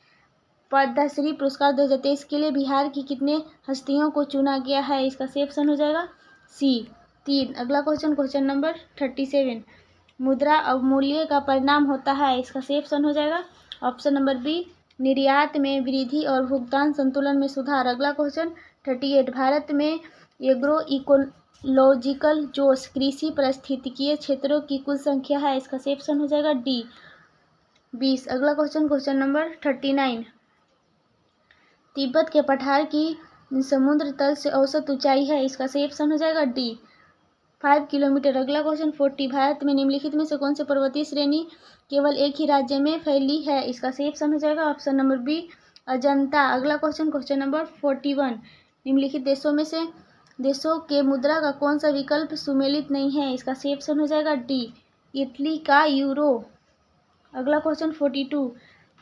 पद्मश्री पुरस्कार 2023 के लिए बिहार की कितने हस्तियों को चुना गया है, इसका सही ऑप्शन हो जाएगा सी 3। अगला क्वेश्चन नंबर 37, मुद्रा अवमूल्य का परिणाम होता है? इसका सही ऑप्शन हो जाएगा ऑप्शन नंबर बी, निर्यात में वृद्धि और भुगतान संतुलन में सुधार। अगला क्वेश्चन 38, भारत में एग्रो इकोलॉजिकल जोश कृषि पारिस्थितिकीय क्षेत्रों की कुल संख्या है? इसका सही ऑप्शन हो जाएगा डी 20। अगला क्वेश्चन नंबर 39, तिब्बत के पठार की समुद्र तल से औसत ऊंचाई है? इसका सही ऑप्शन हो जाएगा डी 5 किलोमीटर। अगला क्वेश्चन 40, भारत में निम्नलिखित में से कौन सी पर्वतीय श्रेणी केवल एक ही राज्य में फैली है? इसका सही ऑप्शन हो जाएगा ऑप्शन नंबर बी, अजंता। अगला क्वेश्चन नंबर 41, निम्नलिखित देशों के मुद्रा का कौन सा विकल्प सुमेलित नहीं है? इसका सही ऑप्शन हो जाएगा डी, इटली का यूरो। अगला क्वेश्चन 42,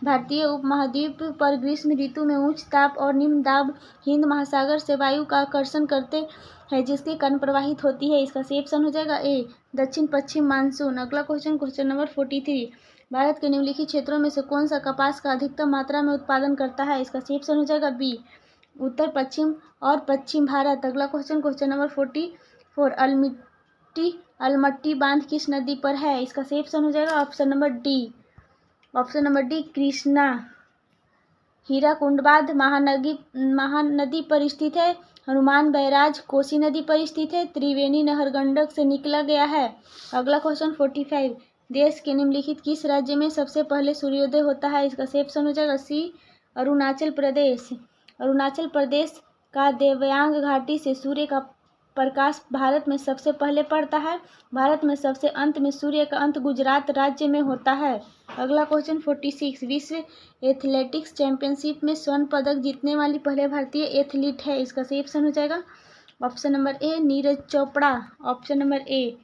भारतीय उपमहाद्वीप पर ग्रीष्म ऋतु में उच्च ताप और निम्न दाब हिंद महासागर से वायु का आकर्षण करते हैं जिसके कारण प्रवाहित होती है? इसका सही ऑप्शन हो जाएगा ए, दक्षिण पश्चिम मानसून। अगला क्वेश्चन नंबर 43, भारत के निम्नलिखित क्षेत्रों में से कौन सा कपास का अधिकतम मात्रा में उत्पादन करता है? इसका सही ऑप्शन हो जाएगा बी, उत्तर पश्चिम और पश्चिम भारत। अगला क्वेश्चन नंबर 44, अलमट्टी बांध किस नदी पर है? इसका सही ऑप्शन हो जाएगा option number D, Krishna. Hirakud बांध महानदी पर स्थित है। हनुमान बैराज कोसी नदी पर स्थित है। त्रिवेणी नहर गंडक से निकला गया है। अगला क्वेश्चन 45, देश के निम्नलिखित किस राज्य में सबसे पहले सूर्योदय होता है? इसका सही ऑप्शन हो जाएगा सी, अरुणाचल प्रदेश। अरुणाचल प्रदेश का देवयांग घाटी से सूर्य का प्रकाश भारत में सबसे पहले पड़ता है। भारत में सबसे अंत में सूर्य का अंत गुजरात राज्य में होता है। अगला क्वेश्चन 46, विश्व एथलेटिक्स चैंपियनशिप में स्वर्ण पदक जीतने वाली पहले भारतीय एथलीट है? इसका सही ऑप्शन हो जाएगा option number A, Neeraj Chopra. Option number A,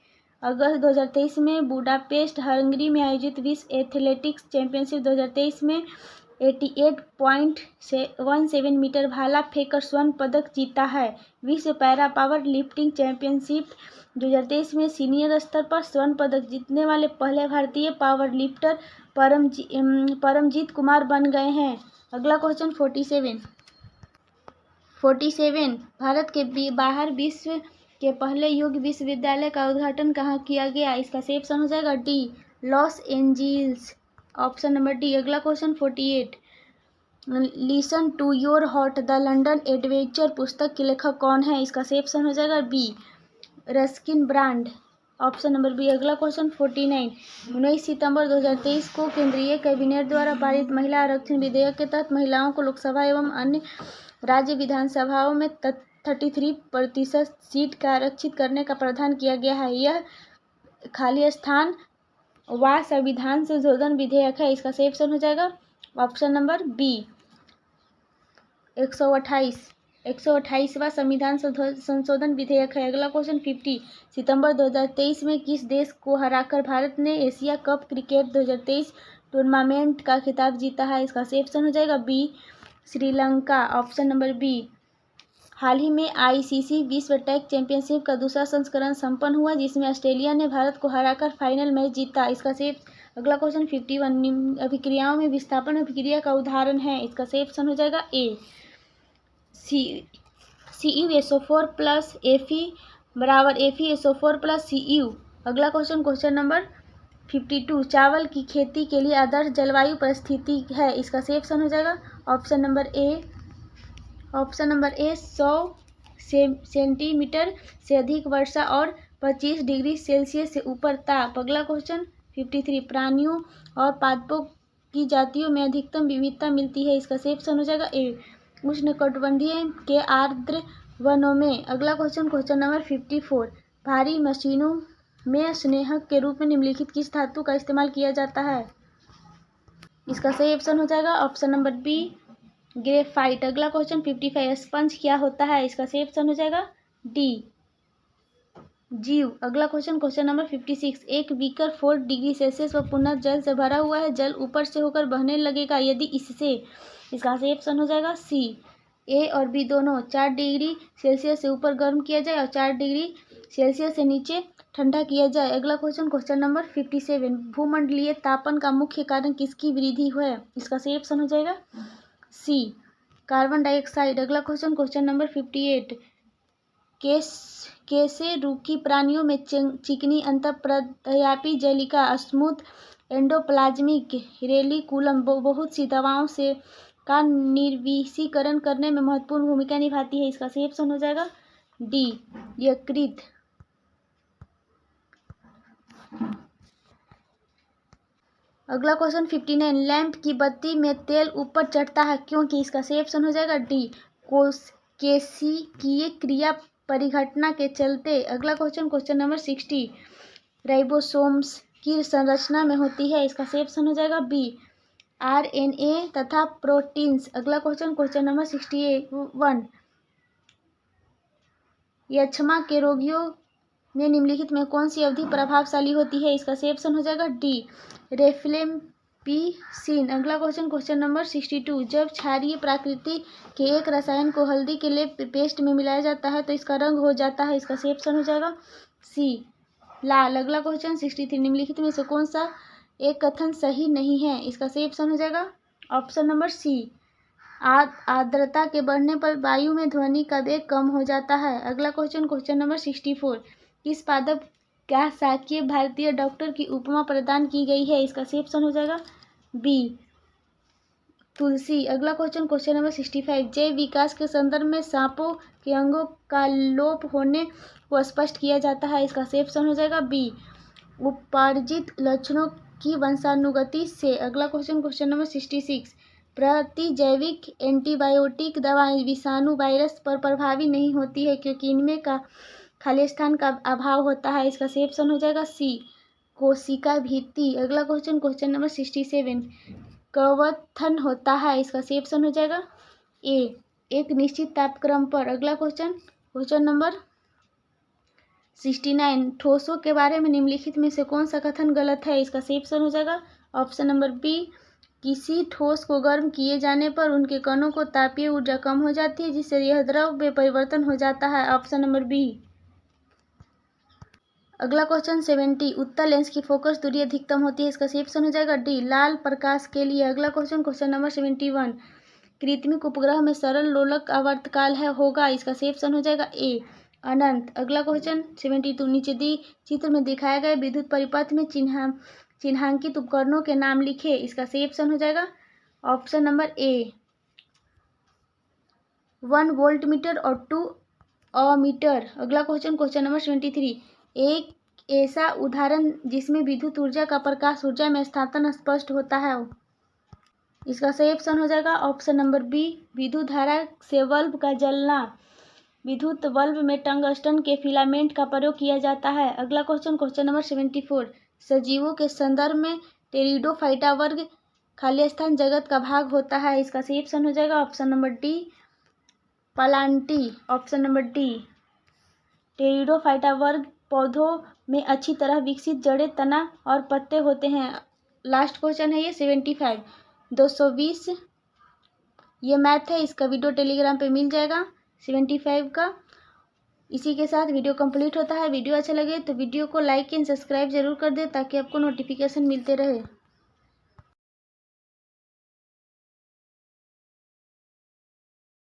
अगस्त 2023 में बुडापेस्ट हंगरी में आयोजित विश्व एथलेटिक्स चैंपियनशिप 2023 में 88.17 मीटर भाला फेंककर स्वर्ण पदक जीता है। विश्व पैरा पावर लिफ्टिंग चैंपियनशिप 2023 में सीनियर स्तर पर स्वर्ण पदक जीतने वाले पहले भारतीय पावर लिफ्टर परमजीत कुमार बन गए हैं। अगला क्वेश्चन 47, भारत के बाहर विश्व के पहले योग विश्वविद्यालय का उद्घाटन कहाँ किया गया? इसका सही ऑप्शन हो जाएगा D, Los Angeles. Option number D. अगला question 48, listen to your heart the London adventure पुस्तक के लेखक कौन है? इसका सही ऑप्शन हो जाएगा B, Ruskin Bond. Option number B. अगला क्वेश्चन 49, 19 सितंबर 2023 को केंद्रीय कैबिनेट द्वारा पारित महिला आरक्षण विधेयक के तहत महिलाओं को लोकसभा एवं अन्य राज्य विधानसभाओं में 33% सीट का आरक्षित करने का प्रावधान किया गया है। यह खाली स्थान व संविधान संशोधन विधेयक है। इसका सही ऑप्शन हो जाएगा ऑप्शन नंबर बी, 128वां संविधान संशोधन विधेयक है। अगला क्वेश्चन 50, सितंबर 2023 में किस देश को हराकर भारत ने एशिया कप क्रिकेट 2023 टूर्नामेंट का खिताब जीता है? इसका सही ऑप्शन हो जाएगा B, Sri Lanka. Option number B, हाल ही में आईसीसी विश्व टेस्ट चैंपियनशिप का दूसरा संस्करण संपन्न हुआ जिसमें ऑस्ट्रेलिया ने भारत को हराकर फाइनल मैच जीता। इसका सही। अगला क्वेश्चन 51, निम्न अभिक्रियाओं में विस्थापन अभिक्रिया का उदाहरण है? इसका सही ऑप्शन हो जाएगा ए, CuSO4 प्लस Fe बराबर FeSO4 प्लस Cu। अगला क्वेश्चन नंबर 52, चावल की खेती के लिए आदर्श जलवायु परिस्थिति है? इसका सही ऑप्शन हो जाएगा ऑप्शन नंबर ए 100 सेंटीमीटर से अधिक वर्षा और 25 डिग्री सेल्सियस से ऊपर ताप। अगला क्वेश्चन 53, प्राणियों और पादपों की जातियों में अधिकतम विविधता मिलती है? इसका सही ऑप्शन हो जाएगा ए, उष्णकटिबंधीय के आर्द्र वनों में। अगला क्वेश्चन नंबर 54, भारी मशीनों में स्नेहक के रूप में निम्नलिखित किस धातु का इस्तेमाल किया जाता है? इसका सही ऑप्शन हो जाएगा ऑप्शन नंबर बी, ग्रेफाइट। अगला क्वेश्चन 55, स्पंज क्या होता है? इसका सही ऑप्शन हो जाएगा डी, जीव। अगला क्वेश्चन नंबर 56, एक बीकर 4 डिग्री सेल्सियस पर पुनः जल से भरा हुआ है, जल ऊपर से होकर बहने लगेगा यदि इससे। इसका सही ऑप्शन हो जाएगा सी, ए और बी दोनों 4 डिग्री सेल्सियस से ऊपर गर्म किया जाए और 4 डिग्री सेल्सियस से नीचे ठंडा किया जाए। अगला क्वेश्चन नंबर 57, भूमंडलीय तापन का मुख्य कारण किसकी वृद्धि है? इसका सही ऑप्शन हो जाएगा सी, कार्बन डाइऑक्साइड। अगला क्वेश्चन नंबर 58, कशेरुकी प्राणियों में चिकनी अंतःप्रद्रव्यापी जलिका स्मूथ एंडोप्लाज्मिक रेटिकुलम बहुत सी दवाओं से का निर्विषीकरण करने में महत्वपूर्ण भूमिका निभाती है। इसका सही ऑप्शन हो जाएगा डी यकृत। अगला क्वेश्चन 59, लैंप की बत्ती में तेल ऊपर चढ़ता है क्योंकि? इसका सही ऑप्शन हो जाएगा डी कोशिकीय क्रिया परिघटना के चलते। अगला क्वेश्चन नंबर 60, राइबोसोम्स की संरचना में होती है। इसका सही ऑप्शन हो जाएगा बी आरएनए तथा प्रोटीन्स। अगला क्वेश्चन नंबर 61, यक्ष्मा के रोगियों में निम्नलिखित में कौन सी अवधि प्रभावशाली होती है? इसका सही ऑप्शन हो जाएगा डी रेफ्लेम्पिसिन। अगला क्वेश्चन नंबर 62, जब क्षारीय प्रकृति के एक रसायन को हल्दी के लिए पेस्ट में मिलाया जाता है तो इसका रंग हो जाता है। इसका सही ऑप्शन हो जाएगा सी लाल। अगला क्वेश्चन 63, निम्नलिखित में से कौन सा एक कथन सही नहीं है? इसका सही ऑप्शन हो जाएगा ऑप्शन नंबर सी आर्द्रता के बढ़ने पर वायु में ध्वनि का वेग कम हो जाता है। अगला क्वेश्चन नंबर 64, किस पादप क्या शाकीय भारतीय डॉक्टर की उपमा प्रदान की गई है? इसका सही ऑप्शन हो जाएगा बी तुलसी। अगला क्वेश्चन नंबर 65, जैव विकास के संदर्भ में सांपों के अंगों का लोप होने को स्पष्ट किया जाता है। इसका सही ऑप्शन हो जाएगा बी उपार्जित लक्षणों की वंशानुगति से। अगला क्वेश्चन नंबर 66, प्रतिजैविक एंटीबायोटिक दवाएं विषाणु वायरस पर प्रभावी नहीं होती है क्योंकि इनमें का खाली स्थान का अभाव होता है। इसका सही ऑप्शन हो जाएगा सी कोशिका भित्ति। अगला क्वेश्चन नंबर 67, कवथन होता है। इसका सही ऑप्शन हो जाएगा ए एक निश्चित तापक्रम पर। अगला क्वेश्चन नंबर 69, ठोसों के बारे में निम्नलिखित में से कौन सा कथन गलत है? इसका सही ऑप्शन हो जाएगा ऑप्शन नंबर बी किसी ठोस को गर्म किए जाने पर उनके कणों को तापीय ऊर्जा कम हो जाती है जिससे यह द्रव में परिवर्तन हो जाता है। Option number B. अगला क्वेश्चन 70, उत्तल लेंस की फोकस दूरी अधिकतम होती है। इसका सही ऑप्शन हो जाएगा डी लाल प्रकाश के लिए। अगला क्वेश्चन नंबर 71, कृत्रिम उपग्रह में सरल लोलक आवर्तकाल होगा। इसका सही ऑप्शन हो जाएगा ए अनंत। अगला क्वेश्चन 72, नीचे दी चित्र में दिखाया गया विद्युत परिपथ में चिन्हांकित उपकरणों के नाम लिखे। इसका सही ऑप्शन हो जाएगा ऑप्शन नंबर ए 1 वोल्टमीटर और 2 अमीटर। अगला क्वेश्चन नंबर 73, एक ऐसा उदाहरण जिसमें विद्युत ऊर्जा का प्रकाश ऊर्जा में स्थानांतरण स्पष्ट होता है। इसका सही ऑप्शन हो जाएगा ऑप्शन नंबर बी विद्युत धारा से बल्ब का जलना। विद्युत बल्ब में टंगस्टन के फिलामेंट का प्रयोग किया जाता है। अगला क्वेश्चन नंबर 74, सजीवों के संदर्भ में टेरिडोफाइटा वर्ग खाली स्थान जगत का भाग होता है। इसका सही ऑप्शन हो जाएगा option number D Plantae. Option number D pteridophyta वर्ग पौधों में अच्छी तरह विकसित जड़ें, तना और पत्ते होते हैं। लास्ट क्वेश्चन है ये 75, 220 ये मैथ है। इसका वीडियो टेलीग्राम पे मिल जाएगा 75 का। इसी के साथ वीडियो कंप्लीट होता है। वीडियो अच्छा लगे तो वीडियो को लाइक एंड सब्सक्राइब जरूर कर दे ताकि आपको नोटिफिकेशन मिलते रहे।